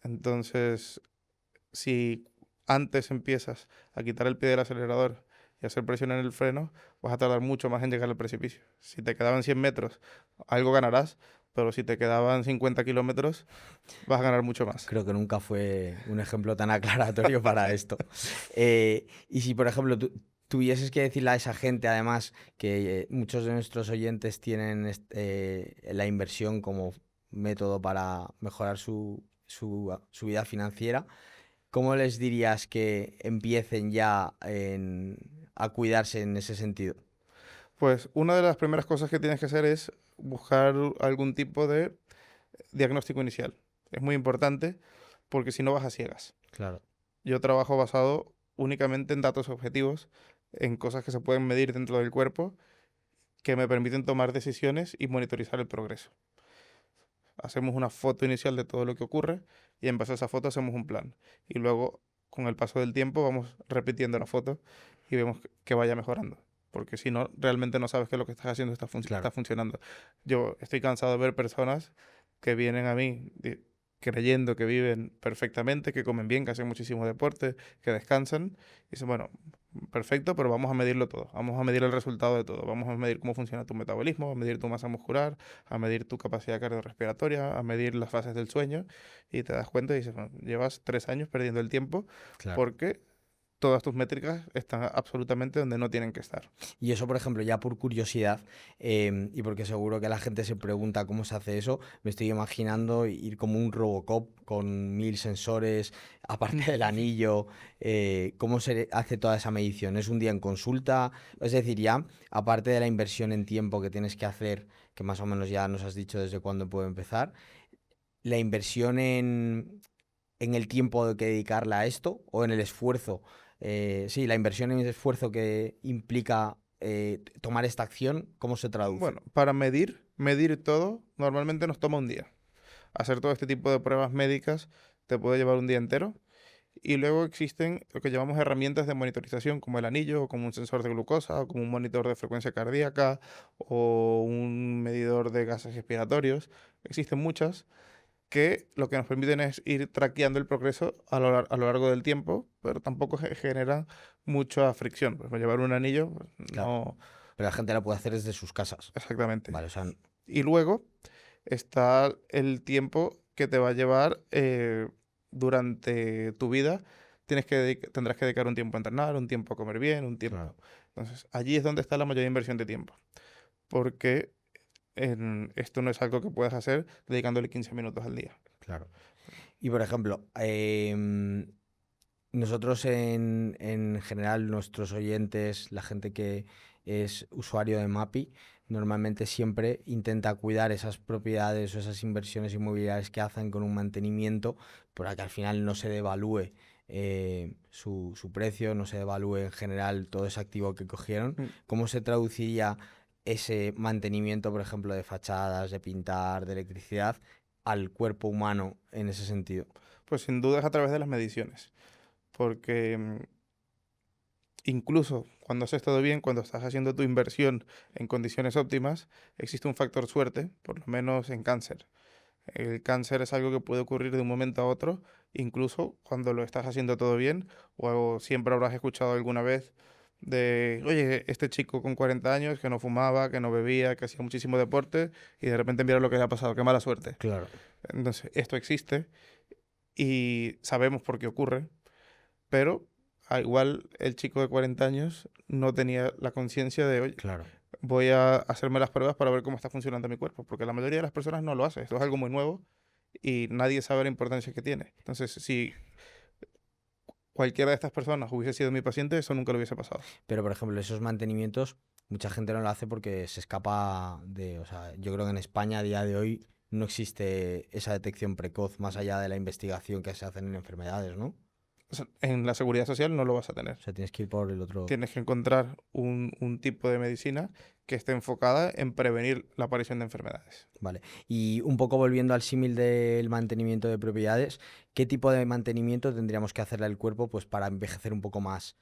Entonces, si antes empiezas a quitar el pie del acelerador y hacer presión en el freno, vas a tardar mucho más en llegar al precipicio. Si te quedaban 100 metros, algo ganarás, pero si te quedaban 50 kilómetros, vas a ganar mucho más. creo que nunca fue un ejemplo tan aclaratorio para esto. Y si, por ejemplo, tú tuvieses que decirle a esa gente, además, que muchos de nuestros oyentes tienen la inversión como método para mejorar su vida financiera, ¿cómo les dirías que empiecen ya a cuidarse en ese sentido? Pues una de las primeras cosas que tienes que hacer es buscar algún tipo de diagnóstico inicial. Es muy importante porque si no vas a ciegas. Claro, Yo trabajo basado únicamente en datos objetivos, en cosas que se pueden medir dentro del cuerpo, que me permiten tomar decisiones y monitorizar el progreso. Hacemos una foto inicial de todo lo que ocurre y en base a esa foto hacemos un plan. Y luego, con el paso del tiempo, vamos repitiendo la foto y vemos que vaya mejorando. Porque si no, realmente no sabes que lo que estás haciendo está claro. funcionando. Yo estoy cansado de ver personas que vienen a mí creyendo que viven perfectamente, que comen bien, que hacen muchísimo deporte, que descansan. Y dicen, bueno, perfecto, pero vamos a medirlo todo. Vamos a medir el resultado de todo. Vamos a medir cómo funciona tu metabolismo, a medir tu masa muscular, a medir tu capacidad cardiorrespiratoria, a medir las fases del sueño. Y te das cuenta y dices, "Bueno, llevas 3 años perdiendo el tiempo Claro. porque todas tus métricas están absolutamente donde no tienen que estar". Y eso, por ejemplo, ya por curiosidad, y porque seguro que la gente se pregunta cómo se hace eso, me estoy imaginando ir como un Robocop con 1000 sensores, aparte del anillo, ¿cómo se hace toda esa medición? ¿Es un día en consulta? Es decir, ya, aparte de la inversión en tiempo que tienes que hacer, que más o menos ya nos has dicho desde cuándo puede empezar, la inversión en el tiempo que dedicarla a esto o en el esfuerzo. Sí, la inversión en el esfuerzo que implica tomar esta acción, ¿cómo se traduce? Bueno, para medir todo, normalmente nos toma un día. Hacer todo este tipo de pruebas médicas te puede llevar un día entero. Y luego existen lo que llamamos herramientas de monitorización, como el anillo, o como un sensor de glucosa, o como un monitor de frecuencia cardíaca, o un medidor de gases respiratorios. Existen muchas que lo que nos permiten es ir traqueando el progreso a lo largo del tiempo, pero tampoco generan mucha fricción. Pues llevar un anillo, pues, Claro, no pero la gente la puede hacer desde sus casas. exactamente. Vale, o sea, Y luego está el tiempo que te va a llevar durante tu vida. Tendrás que dedicar un tiempo a entrenar, un tiempo a comer bien, un tiempo. claro, Entonces, allí es donde está la mayor inversión de tiempo. Porque esto no es algo que puedas hacer dedicándole 15 minutos al día. claro. Y por ejemplo, nosotros en general, nuestros oyentes, la gente que es usuario de Mapi, normalmente siempre intenta cuidar esas propiedades o esas inversiones inmobiliarias que hacen con un mantenimiento para que al final no se devalúe su precio, no se devalúe en general todo ese activo que cogieron, Mm. ¿cómo se traduciría ese mantenimiento, por ejemplo, de fachadas, de pintar, de electricidad, al cuerpo humano en ese sentido? Pues sin duda es a través de las mediciones, porque incluso cuando has estado bien, cuando estás haciendo tu inversión en condiciones óptimas, existe un factor suerte, por lo menos en cáncer. El cáncer es algo que puede ocurrir de un momento a otro, incluso cuando lo estás haciendo todo bien, o siempre habrás escuchado alguna vez de, oye, este chico con 40 años que no fumaba, que no bebía, que hacía muchísimo deporte, y de repente mira lo que le ha pasado, qué mala suerte. Claro, Entonces, esto existe y sabemos por qué ocurre, pero igual el chico de 40 años no tenía la conciencia de, oye, claro. voy a hacerme las pruebas para ver cómo está funcionando mi cuerpo, porque la mayoría de las personas no lo hace. Esto es algo muy nuevo y nadie sabe la importancia que tiene. Entonces, si cualquiera de estas personas hubiese sido mi paciente, eso nunca le hubiese pasado. Pero, por ejemplo, esos mantenimientos, mucha gente no lo hace porque se escapa de... O sea, yo creo que en España a día de hoy no existe esa detección precoz más allá de la investigación que se hacen en enfermedades, ¿no? O sea, en la seguridad social no lo vas a tener. O sea, tienes que ir por el otro... Tienes que encontrar un tipo de medicina que esté enfocada en prevenir la aparición de enfermedades. Vale. Y un poco volviendo al símil del mantenimiento de propiedades, ¿qué tipo de mantenimiento tendríamos que hacerle al cuerpo pues para envejecer un poco más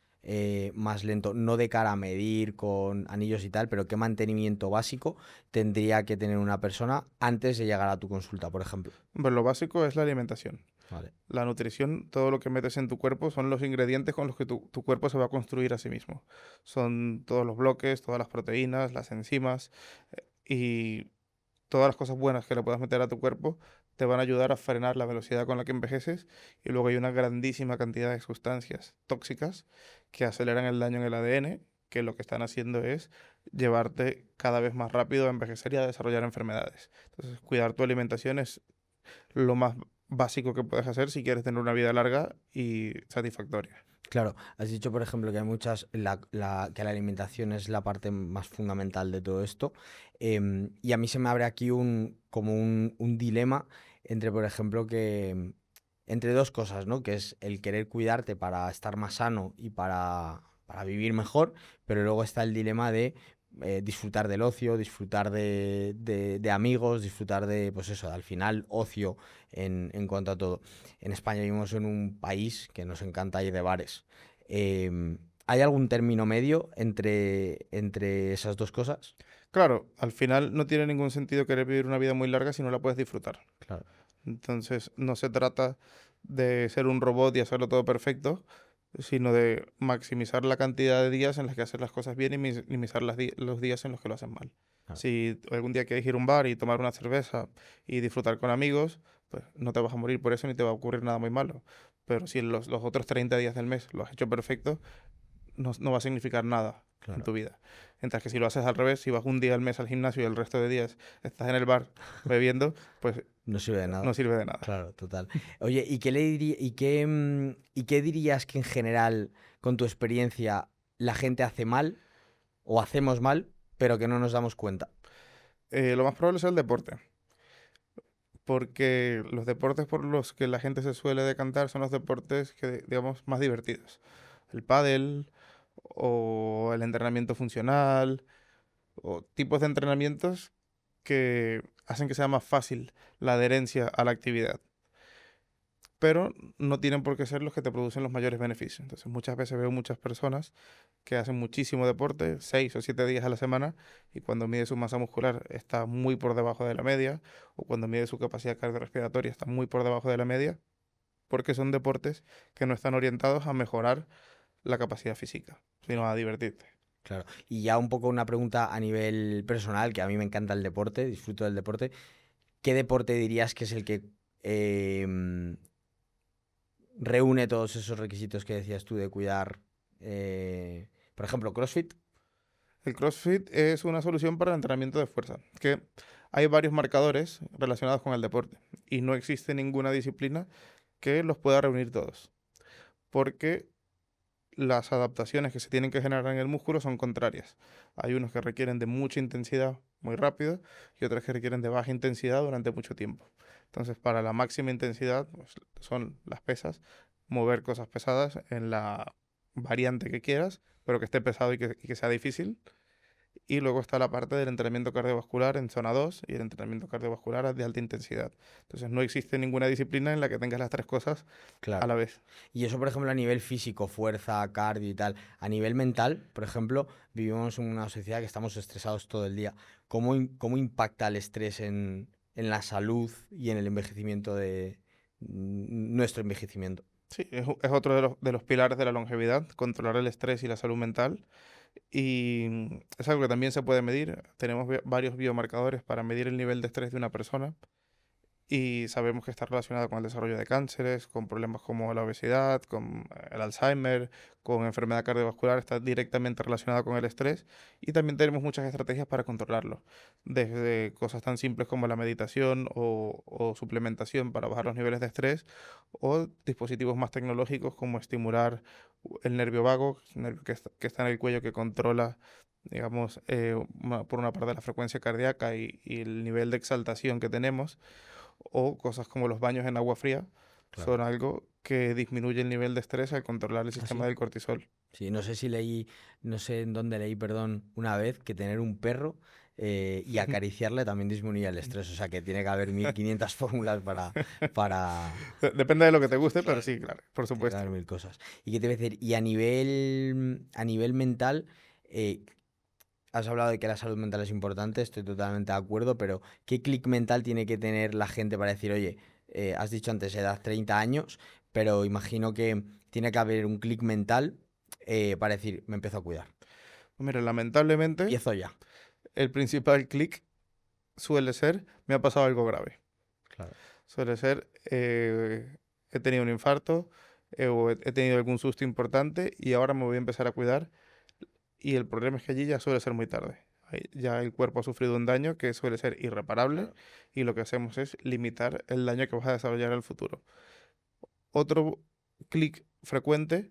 lento? No de cara a medir con anillos y tal, pero ¿qué mantenimiento básico tendría que tener una persona antes de llegar a tu consulta, por ejemplo? Bueno, lo básico es la alimentación. Vale. La nutrición, todo lo que metes en tu cuerpo son los ingredientes con los que tu cuerpo se va a construir a sí mismo. Son todos los bloques, todas las proteínas, las enzimas y todas las cosas buenas que le puedas meter a tu cuerpo te van a ayudar a frenar la velocidad con la que envejeces. Y luego hay una grandísima cantidad de sustancias tóxicas que aceleran el daño en el ADN, que lo que están haciendo es llevarte cada vez más rápido a envejecer y a desarrollar enfermedades. Entonces, cuidar tu alimentación es lo más básico que puedes hacer si quieres tener una vida larga y satisfactoria. Claro, has dicho, por ejemplo, que hay muchas, que la alimentación es la parte más fundamental de todo esto. Y a mí se me abre aquí como un dilema entre, por ejemplo, entre dos cosas, ¿no? Que es el querer cuidarte para estar más sano y para vivir mejor, pero luego está el dilema de disfrutar del ocio, disfrutar de amigos, disfrutar de, pues eso, al final, ocio en cuanto a todo. En España vivimos en un país que nos encanta ir de bares. ¿Hay algún término medio entre esas dos cosas? Claro, al final no tiene ningún sentido querer vivir una vida muy larga si no la puedes disfrutar. Claro. Entonces, no se trata de ser un robot y hacerlo todo perfecto, sino de maximizar la cantidad de días en las que haces las cosas bien y minimizar los días en los que lo haces mal. Claro. Si algún día quieres ir a un bar y tomar una cerveza y disfrutar con amigos, pues no te vas a morir por eso ni te va a ocurrir nada muy malo. Pero si en los otros 30 días del mes lo has hecho perfecto, no va a significar nada en Claro. tu vida. Mientras que si lo haces al revés, si vas un día al mes al gimnasio y el resto de días estás en el bar bebiendo, pues No sirve de nada. no sirve de nada. Claro, total. Oye, ¿y qué dirías que en general, con tu experiencia, la gente hace mal o hacemos mal, pero que no nos damos cuenta? Lo más probable es el deporte, porque los deportes por los que la gente se suele decantar son los deportes que, digamos, más divertidos. El pádel o el entrenamiento funcional o tipos de entrenamientos que hacen que sea más fácil la adherencia a la actividad, pero no tienen por qué ser los que te producen los mayores beneficios. Entonces, muchas veces veo muchas personas que hacen muchísimo deporte, 6 o 7 días a la semana, y cuando mide su masa muscular está muy por debajo de la media, o cuando mide su capacidad cardiorrespiratoria está muy por debajo de la media, porque son deportes que no están orientados a mejorar la capacidad física, sino a divertirte. Claro. Y ya un poco una pregunta a nivel personal, que a mí me encanta el deporte, disfruto del deporte. ¿Qué deporte dirías que es el que reúne todos esos requisitos que decías tú de cuidar? Por ejemplo, CrossFit. El CrossFit es una solución para el entrenamiento de fuerza, que hay varios marcadores relacionados con el deporte y no existe ninguna disciplina que los pueda reunir todos, porque las adaptaciones que se tienen que generar en el músculo son contrarias. Hay unos que requieren de mucha intensidad muy rápido y otros que requieren de baja intensidad durante mucho tiempo. Entonces, para la máxima intensidad, pues, son las pesas, mover cosas pesadas en la variante que quieras, pero que esté pesado y que sea difícil. Y luego está la parte del entrenamiento cardiovascular en zona 2 y el entrenamiento cardiovascular de alta intensidad. Entonces no existe ninguna disciplina en la que tengas las tres cosas a Claro. la vez. Y eso, por ejemplo, a nivel físico, fuerza, cardio y tal. A nivel mental, por ejemplo, vivimos en una sociedad que estamos estresados todo el día. ¿Cómo impacta el estrés en la salud y en el envejecimiento de nuestro envejecimiento? Sí, es otro de los pilares de la longevidad, controlar el estrés y la salud mental. Y es algo que también se puede medir. Tenemos varios biomarcadores para medir el nivel de estrés de una persona. Y sabemos que está relacionado con el desarrollo de cánceres, con problemas como la obesidad, con el Alzheimer, con enfermedad cardiovascular, está directamente relacionado con el estrés. Y también tenemos muchas estrategias para controlarlo, desde cosas tan simples como la meditación o suplementación para bajar los niveles de estrés, o dispositivos más tecnológicos como estimular el nervio vago, nervio que está en el cuello, que controla, digamos, por una parte la frecuencia cardíaca y el nivel de exaltación que tenemos, o cosas como los baños en agua fría, Claro. son algo que disminuye el nivel de estrés al controlar el ¿Ah, sistema sí? del cortisol. Sí, no sé en dónde leí, perdón, una vez que tener un perro y acariciarle también disminuye el estrés. O sea que tiene que haber 1500 fórmulas para, Depende de lo que te guste, pero Claro. sí, claro, por Tiene que haber supuesto. mil cosas. ¿Y qué te voy a decir? Y a nivel mental, eh, has hablado de que la salud mental es importante, estoy totalmente de acuerdo, pero ¿qué clic mental tiene que tener la gente para decir, oye, has dicho antes edad 30 años, pero imagino que tiene que haber un clic mental para decir, me empiezo a cuidar. Pues mira, lamentablemente, Empiezo ya. el principal clic suele ser, me ha pasado algo grave. Claro. Suele ser, he tenido un infarto, o he tenido algún susto importante y ahora me voy a empezar a cuidar. Y el problema es que allí ya suele ser muy tarde. Ahí ya el cuerpo ha sufrido un daño que suele ser irreparable, Claro. y lo que hacemos es limitar el daño que vas a desarrollar en el futuro. Otro clic frecuente,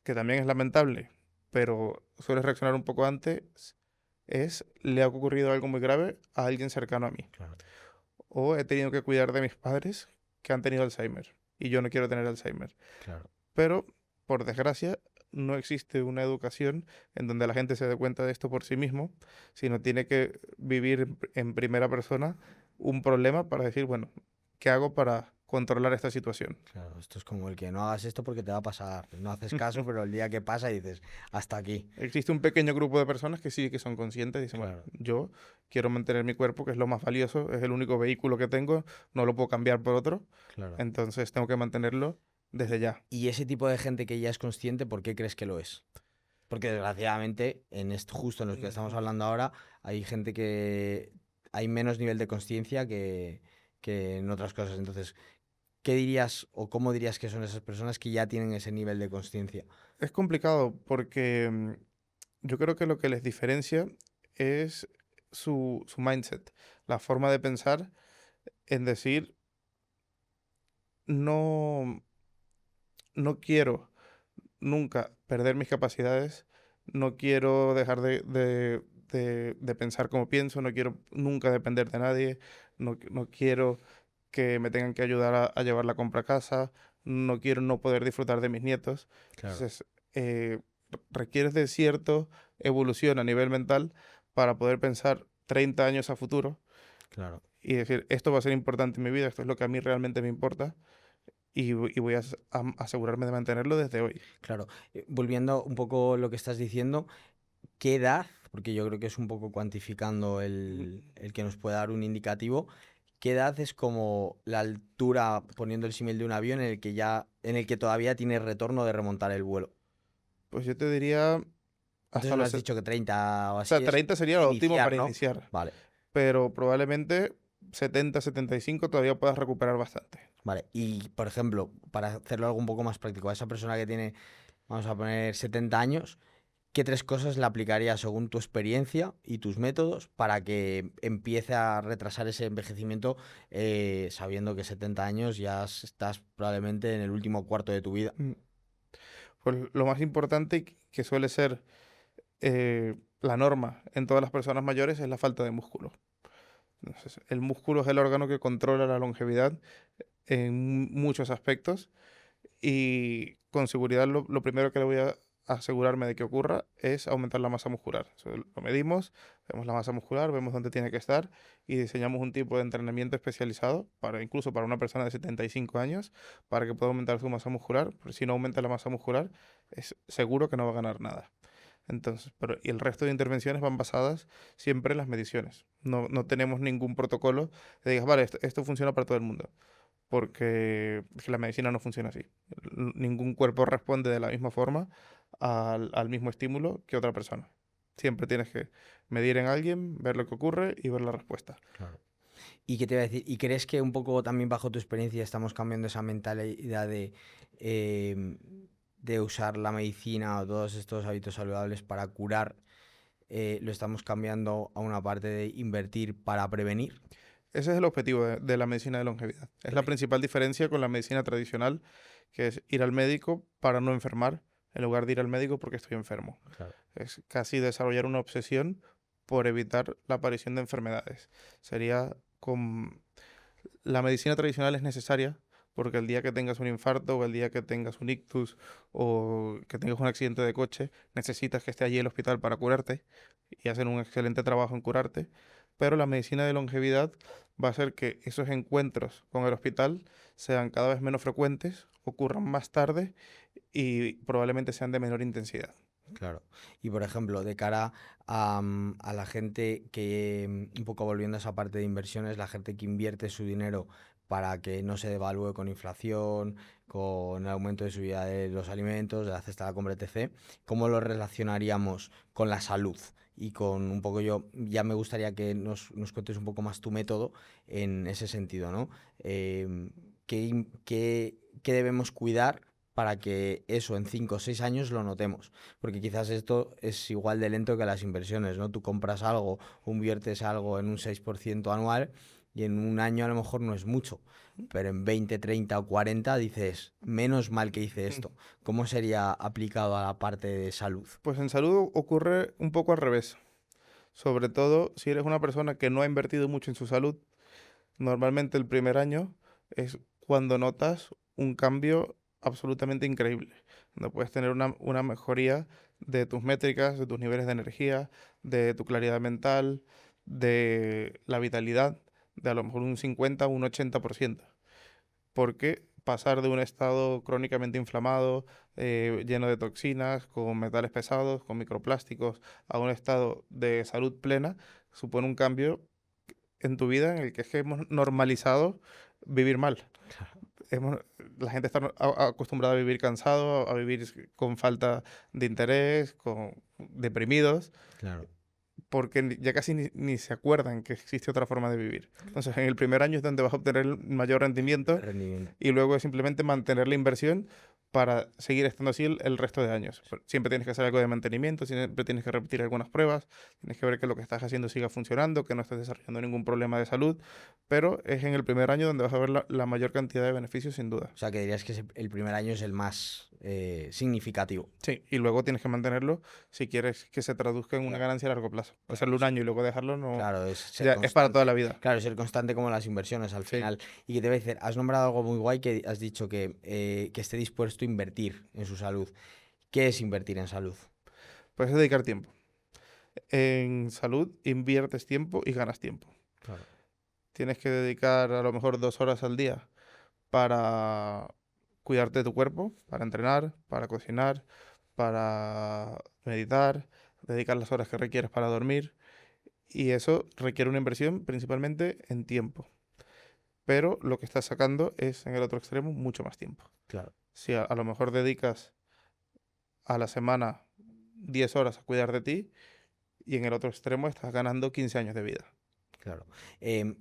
que también es lamentable, pero suele reaccionar un poco antes, es: le ha ocurrido algo muy grave a alguien cercano a mí. Claro. O he tenido que cuidar de mis padres que han tenido Alzheimer y yo no quiero tener Alzheimer. Claro. Pero, por desgracia, no existe una educación en donde la gente se dé cuenta de esto por sí mismo, sino tiene que vivir en primera persona un problema para decir, bueno, ¿qué hago para controlar esta situación? Claro, esto es como el que no hagas esto porque te va a pasar. No haces caso, pero el día que pasa dices, hasta aquí. Existe un pequeño grupo de personas que sí que son conscientes y dicen, bueno, Claro, yo quiero mantener mi cuerpo, que es lo más valioso, es el único vehículo que tengo, no lo puedo cambiar por otro, claro. entonces tengo que mantenerlo desde ya. Y ese tipo de gente que ya es consciente, ¿por qué crees que lo es? Porque desgraciadamente, justo en los que estamos hablando ahora, hay gente que hay menos nivel de conciencia que en otras cosas. Entonces, ¿qué dirías o cómo dirías que son esas personas que ya tienen ese nivel de conciencia? Es complicado porque yo creo que lo que les diferencia es su mindset, la forma de pensar en decir, no, no quiero nunca perder mis capacidades, no quiero dejar de pensar como pienso, no quiero nunca depender de nadie, no quiero que me tengan que ayudar a llevar la compra a casa, no quiero no poder disfrutar de mis nietos. Claro, Entonces, requieres de cierta evolución a nivel mental para poder pensar 30 años a futuro claro. y decir, esto va a ser importante en mi vida, esto es lo que a mí realmente me importa, y voy a asegurarme de mantenerlo desde hoy. Claro. Volviendo un poco lo que estás diciendo, ¿qué edad? Porque yo creo que es un poco cuantificando el que nos puede dar un indicativo. ¿Qué edad es como la altura, poniendo el símil de un avión, en el que todavía tiene retorno de remontar el vuelo? Pues yo te diría hasta Entonces no los... has dicho que 30 o O sea, así es 30 sería lo óptimo iniciar, para ¿no? iniciar, Vale, pero probablemente 70, 75 todavía puedas recuperar bastante. vale. Y por ejemplo, para hacerlo algo un poco más práctico, a esa persona que tiene, vamos a poner 70 años, ¿qué tres cosas le aplicarías según tu experiencia y tus métodos para que empiece a retrasar ese envejecimiento sabiendo que 70 años ya estás probablemente en el último cuarto de tu vida? Mm. Pues lo más importante, y que suele ser la norma en todas las personas mayores, es la falta de músculo. Entonces, el músculo es el órgano que controla la longevidad en muchos aspectos, y con seguridad lo primero que le voy a asegurarme de que ocurra es aumentar la masa muscular. Eso lo medimos, vemos la masa muscular, vemos dónde tiene que estar y diseñamos un tipo de entrenamiento especializado incluso para una persona de 75 años para que pueda aumentar su masa muscular, porque si no aumenta la masa muscular es seguro que no va a ganar nada. Entonces, y el resto de intervenciones van basadas siempre en las mediciones. No tenemos ningún protocolo que digas, vale, esto funciona para todo el mundo, porque es que la medicina no funciona así. Ningún cuerpo responde de la misma forma al mismo estímulo que otra persona. Siempre tienes que medir en alguien, ver lo que ocurre y ver la respuesta. Claro. ¿Y qué te iba a decir? ¿Y crees que un poco también bajo tu experiencia estamos cambiando esa mentalidad de usar la medicina o todos estos hábitos saludables para curar? Lo estamos cambiando a una parte de invertir para prevenir. Ese es el objetivo de la medicina de longevidad. Es la principal diferencia con la medicina tradicional, que es ir al médico para no enfermar, en lugar de ir al médico porque estoy enfermo. Claro. Es casi desarrollar una obsesión por evitar la aparición de enfermedades. Sería con... La medicina tradicional es necesaria porque el día que tengas un infarto o el día que tengas un ictus o que tengas un accidente de coche, necesitas que esté allí el hospital para curarte y hacen un excelente trabajo en curarte. Pero la medicina de longevidad va a hacer que esos encuentros con el hospital sean cada vez menos frecuentes, ocurran más tarde y probablemente sean de menor intensidad. Claro. Y por ejemplo, de cara a la gente que, un poco volviendo a esa parte de inversiones, la gente que invierte su dinero para que no se devalúe con inflación, con el aumento de subida de los alimentos, de la cesta de la compra, etc., ¿cómo lo relacionaríamos con la salud? Y con un poco ya me gustaría que nos cuentes un poco más tu método en ese sentido, ¿no? ¿Qué debemos cuidar para que eso en 5 o 6 años lo notemos? Porque quizás esto es igual de lento que las inversiones, ¿no? Tú compras algo o inviertes algo en un 6% anual y en un año a lo mejor no es mucho, pero en 20, 30 o 40 dices, menos mal que hice esto. ¿Cómo sería aplicado a la parte de salud? Pues en salud ocurre un poco al revés. Sobre todo si eres una persona que no ha invertido mucho en su salud, normalmente el primer año es cuando notas un cambio absolutamente increíble. Donde puedes tener una mejoría de tus métricas, de tus niveles de energía, de tu claridad mental, de la vitalidad, de a lo mejor un 50 o un 80%. Porque pasar de un estado crónicamente inflamado, lleno de toxinas, con metales pesados, con microplásticos, a un estado de salud plena, supone un cambio en tu vida en el que es que hemos normalizado vivir mal. Hemos- la gente está acostumbrada a vivir cansado, a vivir con falta de interés, con deprimidos, Claro, porque ya casi ni se acuerdan que existe otra forma de vivir. Entonces, en el primer año es donde vas a obtener el mayor rendimiento rendimiento. y luego es simplemente mantener la inversión para seguir estando así el resto de años. Siempre tienes que hacer algo de mantenimiento, siempre tienes que repetir algunas pruebas, tienes que ver que lo que estás haciendo siga funcionando, que no estés desarrollando ningún problema de salud, pero es en el primer año donde vas a ver la mayor cantidad de beneficios sin duda. O sea, que dirías que el primer año es el más significativo. Sí, y luego tienes que mantenerlo si quieres que se traduzca en una Claro, ganancia a largo plazo. claro, Hacerlo un año y luego dejarlo no, claro, es ser ya es para toda constante. la vida. Claro, ser constante como las inversiones al Sí, final. Y que te voy a decir, has nombrado algo muy guay que has dicho que esté dispuesto a invertir en su salud. ¿Qué es invertir en salud? puedes dedicar tiempo. En salud inviertes tiempo y ganas tiempo. Claro. Tienes que dedicar a lo mejor 2 horas al día para cuidarte de tu cuerpo, para entrenar, para cocinar, para meditar, dedicar las horas que requieres para dormir. Y eso requiere una inversión principalmente en tiempo. Pero lo que estás sacando es en el otro extremo mucho más tiempo. Claro, Si a lo mejor dedicas a la semana 10 horas a cuidar de ti y en el otro extremo estás ganando 15 años de vida. claro. Em,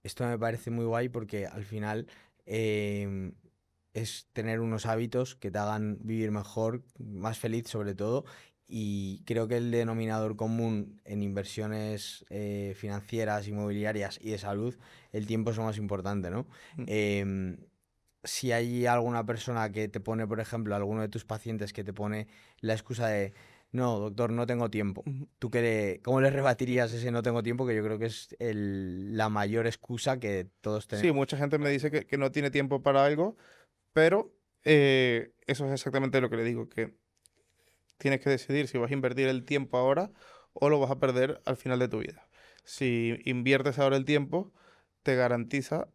Esto me parece muy guay porque al final em, es tener unos hábitos que te hagan vivir mejor, más feliz sobre todo. Y creo que el denominador común en inversiones financieras, inmobiliarias y de salud, el tiempo es lo más importante, ¿no? Mm. Em, si hay alguna persona que te pone, por ejemplo, alguno de tus pacientes que te pone la excusa de, no, doctor, no tengo tiempo. Ujú. ¿Cómo le rebatirías ese no tengo tiempo? Que yo creo que es la mayor excusa que todos Sí, tenemos. mucha gente me dice que no tiene tiempo para algo, pero Eso es exactamente lo que le digo, que tienes que decidir si vas a invertir el tiempo ahora o lo vas a perder al final de tu vida. Si inviertes ahora el tiempo, te garantiza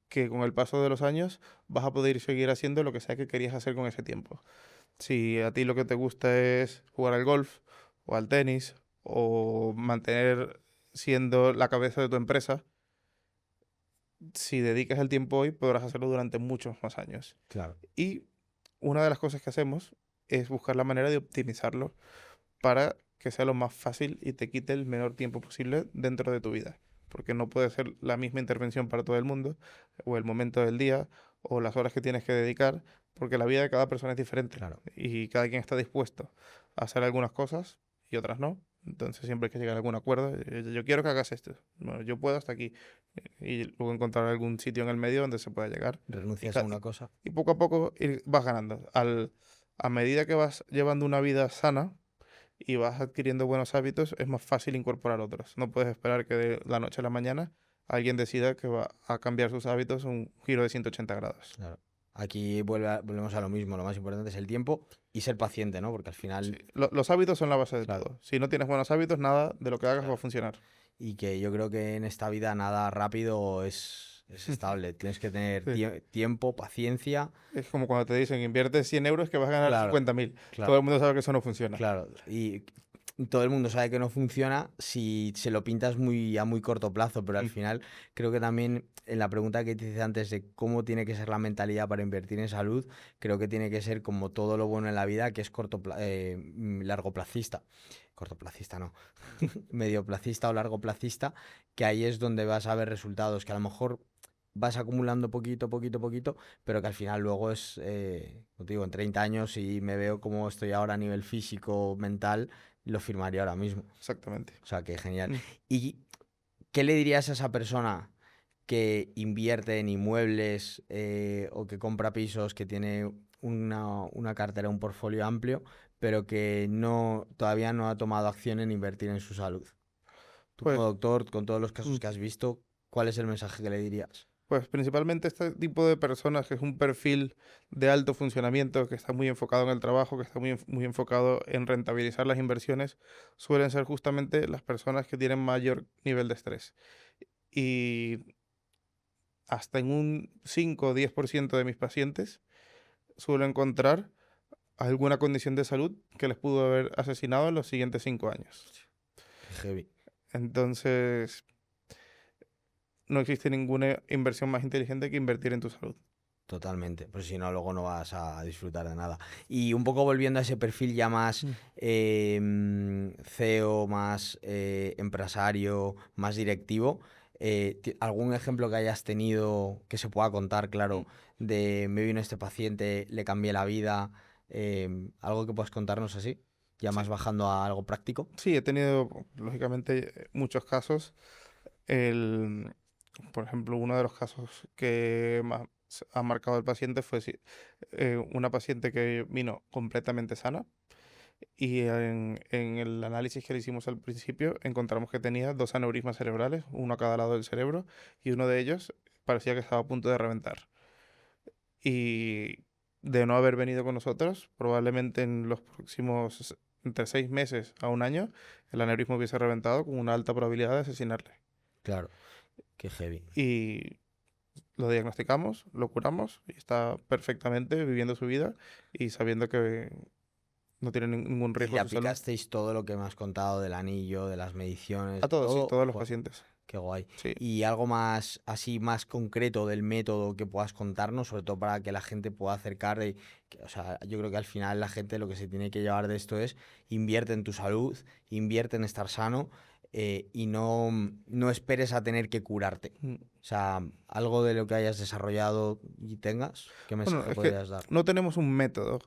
que con el paso de los años vas a poder seguir haciendo lo que sea que querías hacer con ese tiempo. Si a ti lo que te gusta es jugar al golf o al tenis o mantener siendo la cabeza de tu empresa, si dedicas el tiempo hoy podrás hacerlo durante muchos más años. Claro. Y una de las cosas que hacemos es buscar la manera de optimizarlo para que sea lo más fácil y te quite el menor tiempo posible dentro de tu vida. Porque no puede ser la misma intervención para todo el mundo, o el momento del día, o las horas que tienes que dedicar, porque la vida de cada persona es diferente Claro. y cada quien está dispuesto a hacer algunas cosas y otras no. Entonces siempre hay que llegar a algún acuerdo. Yo quiero que hagas esto. Bueno, yo puedo hasta aquí. Y luego encontrar algún sitio en el medio donde se pueda llegar. Y, Renuncias a una cosa. y poco a poco vas ganando. A medida que vas llevando una vida sana, y vas adquiriendo buenos hábitos, es más fácil incorporar otros. No puedes esperar que de la noche a la mañana alguien decida que va a cambiar sus hábitos un giro de 180 grados. Claro. Aquí volvemos a lo mismo. Lo más importante es el tiempo y ser paciente, ¿no? Porque al Sí, final, los hábitos son la base de claro, todo. Si no tienes buenos hábitos, nada de lo que hagas va a claro. funcionar. Y que yo creo que en esta vida nada rápido es estable. Tienes que tener Sí. tiempo, paciencia. Es como cuando te dicen invierte 100 euros que vas a ganar Claro, 50.000. Todo claro, el mundo sabe que eso no funciona. claro. Y todo el mundo sabe que no funciona si se lo pintas a muy corto plazo, pero al Mm, final creo que también en la pregunta que te hice antes de cómo tiene que ser la mentalidad para invertir en salud, creo que tiene que ser como todo lo bueno en la vida, que es largoplacista. Cortoplacista no, medioplacista o largoplacista, que ahí es donde vas a ver resultados, que a lo mejor vas acumulando poquito, poquito, poquito, pero que al final luego es, como te digo, en 30 años y me veo como estoy ahora a nivel físico, mental, lo firmaría ahora mismo. exactamente. O sea, que genial. Mm. ¿Y qué le dirías a esa persona que invierte en inmuebles o que compra pisos, que tiene una cartera, un portfolio amplio, pero que todavía no ha tomado acción en invertir en su salud? Tú como Pues, doctor, con todos los mm, casos que has visto, ¿cuál es el mensaje que le dirías? pues principalmente este tipo de personas que es un perfil de alto funcionamiento, que está muy enfocado en el trabajo, que está muy enfocado en rentabilizar las inversiones, suelen ser justamente las personas que tienen mayor nivel de estrés. Y hasta en un 5 o 10% de mis pacientes suelo encontrar alguna condición de salud que les pudo haber asesinado en los siguientes 5 años. Qué heavy. Entonces, no existe ninguna inversión más inteligente que invertir en tu salud. Totalmente, pues si no, luego no vas a disfrutar de nada. Y un poco volviendo a ese perfil ya más Mm. CEO, más empresario, más directivo, ¿algún ejemplo que hayas tenido que se pueda contar, claro, de me vino este paciente, le cambié la vida, algo que puedas contarnos así, ya Sí, más bajando a algo práctico? sí, he tenido, lógicamente, muchos casos. El, por ejemplo, uno de los casos que más ha marcado al paciente fue una paciente que vino completamente sana y en el análisis que le hicimos al principio encontramos que tenía dos aneurismas cerebrales, uno a cada lado del cerebro, y uno de ellos parecía que estaba a punto de reventar. Y de no haber venido con nosotros, probablemente en los próximos entre 6 meses a un año, el aneurisma hubiese reventado con una alta probabilidad de asesinarle. Claro, qué heavy. Y lo diagnosticamos, lo curamos y está perfectamente viviendo su vida y sabiendo que no tiene ningún Y riesgo le a su salud. aplicasteis todo lo que me has contado del anillo, de las mediciones, A todos, sí, todo. todos los Joder, pacientes. qué guay. Sí. Y algo más, así, más concreto del método que puedas contarnos, sobre todo para que la gente pueda acercar. O sea, yo creo que al final la gente lo que se tiene que llevar de esto es invierte en tu salud, invierte en estar sano y no esperes a tener que curarte. Mm. O sea, algo de lo que hayas desarrollado y tengas, ¿qué Bueno, mensaje es que podrías dar? no tenemos un método,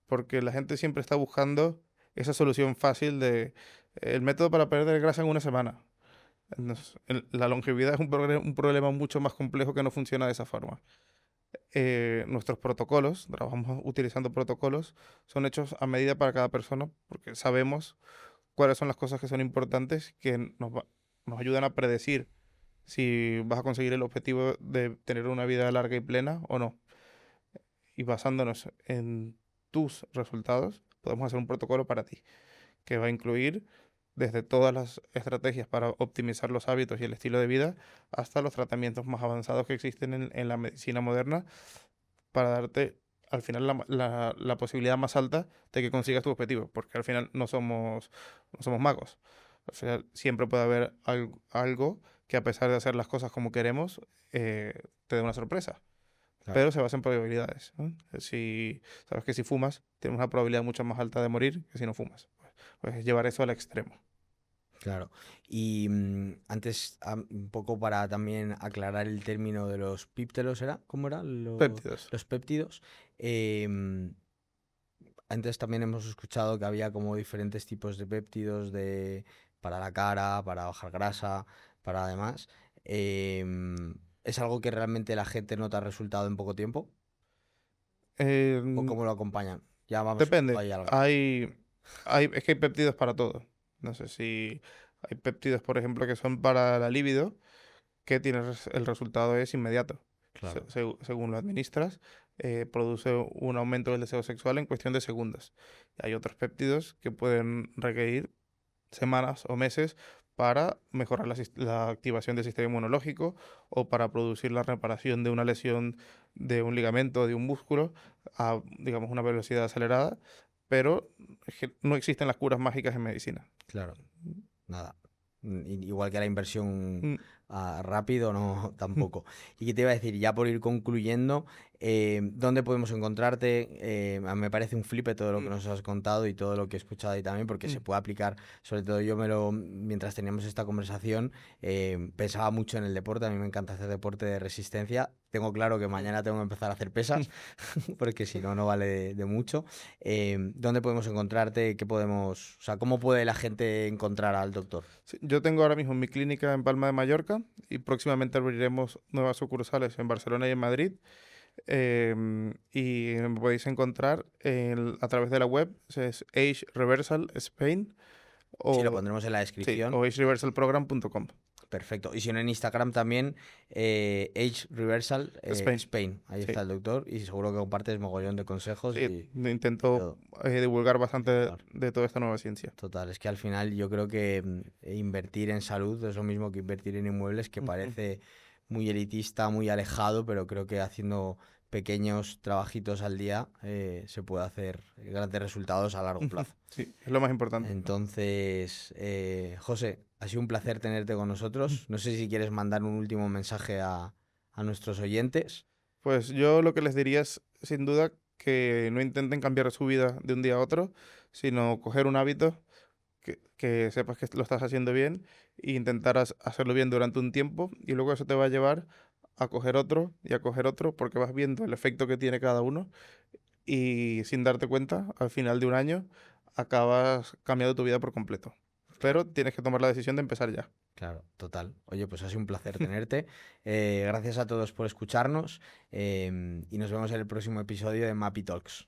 porque la gente siempre está buscando esa solución fácil de el método para perder grasa en una semana. La longevidad es un problema mucho más complejo que no funciona de esa forma. Nuestros protocolos, trabajamos utilizando protocolos, son hechos a medida para cada persona, porque sabemos cuáles son las cosas que son importantes que nos ayudan a predecir si vas a conseguir el objetivo de tener una vida larga y plena o no. y basándonos en tus resultados, podemos hacer un protocolo para ti, que va a incluir desde todas las estrategias para optimizar los hábitos y el estilo de vida hasta los tratamientos más avanzados que existen en la medicina moderna para darte al final la posibilidad más alta de que consigas tu objetivo, porque al final no somos magos. Al final siempre puede haber algo que a pesar de hacer las cosas como queremos, te dé una sorpresa. Claro. Pero se basa en probabilidades, ¿no? Si sabes que si fumas, tienes una probabilidad mucho más alta de morir que si no fumas. Pues llevar eso al extremo. Claro. Y antes, un poco para también aclarar el término de los píptelos, ¿era? ¿Cómo era? Péptidos. Los péptidos. em, Antes también hemos escuchado que había como diferentes tipos de péptidos para la cara, para bajar grasa, para demás. ¿Es algo que realmente la gente nota resultado en poco tiempo? ¿O Eh, cómo lo acompañan? Ya vamos Depende. ahí al... Es que hay péptidos para todo. No sé si hay péptidos, por ejemplo, que son para la libido, que el resultado es inmediato. Claro, Según lo administras, produce un aumento del deseo sexual en cuestión de segundos. Y hay otros péptidos que pueden requerir semanas o meses para mejorar la activación del sistema inmunológico o para producir la reparación de una lesión de un ligamento o de un músculo a, digamos, una velocidad acelerada, pero es que no existen las curas mágicas en medicina. claro. Nada. Igual que la inversión Mm, rápido, no, mm, tampoco. Y qué te iba a decir, ya por ir concluyendo, ¿dónde podemos encontrarte? Me parece un flipe todo lo que mm, nos has contado y todo lo que he escuchado ahí también, porque se mm, puede aplicar, sobre todo mientras teníamos esta conversación, pensaba mucho en el deporte, a mí me encanta hacer deporte de resistencia. Tengo claro que mm, mañana tengo que empezar a hacer mm. pesas, porque si no, no vale de mucho. ¿Dónde podemos encontrarte? O sea, ¿cómo puede la gente encontrar al doctor? Sí, yo tengo ahora mismo mi clínica en Palma de Mallorca y próximamente abriremos nuevas sucursales en Barcelona y en Madrid. Y me podéis encontrar a través de la web, es Age Reversal Spain Sí, lo o, pondremos en la sí, descripción. o agereversalprogram.com. Perfecto. Y si no, en Instagram también, Age Reversal Spain. Spain. Ahí Sí, está el doctor y seguro que compartes mogollón de consejos sí, y intento todo. divulgar bastante Claro. de toda esta nueva ciencia. Total, es que al final yo creo que invertir en salud es lo mismo que invertir en inmuebles, que Ujú. parece muy elitista, muy alejado, pero creo que haciendo pequeños trabajitos al día se puede hacer grandes resultados a largo Ujú. plazo. Sí, es lo más importante. Entonces, José, ha sido un placer tenerte con nosotros. No sé si quieres mandar un último mensaje a nuestros oyentes. Pues yo lo que les diría es, sin duda, que no intenten cambiar su vida de un día a otro, sino coger un hábito que sepas que lo estás haciendo bien e intentar hacerlo bien durante un tiempo y luego eso te va a llevar a coger otro y a coger otro porque vas viendo el efecto que tiene cada uno y sin darte cuenta, al final de un año, acabas cambiando tu vida por completo. Claro, Pero tienes que tomar la decisión de empezar ya. claro, total. Oye, pues ha sido un placer tenerte. Gracias a todos por escucharnos y nos vemos en el próximo episodio de Mappy Talks.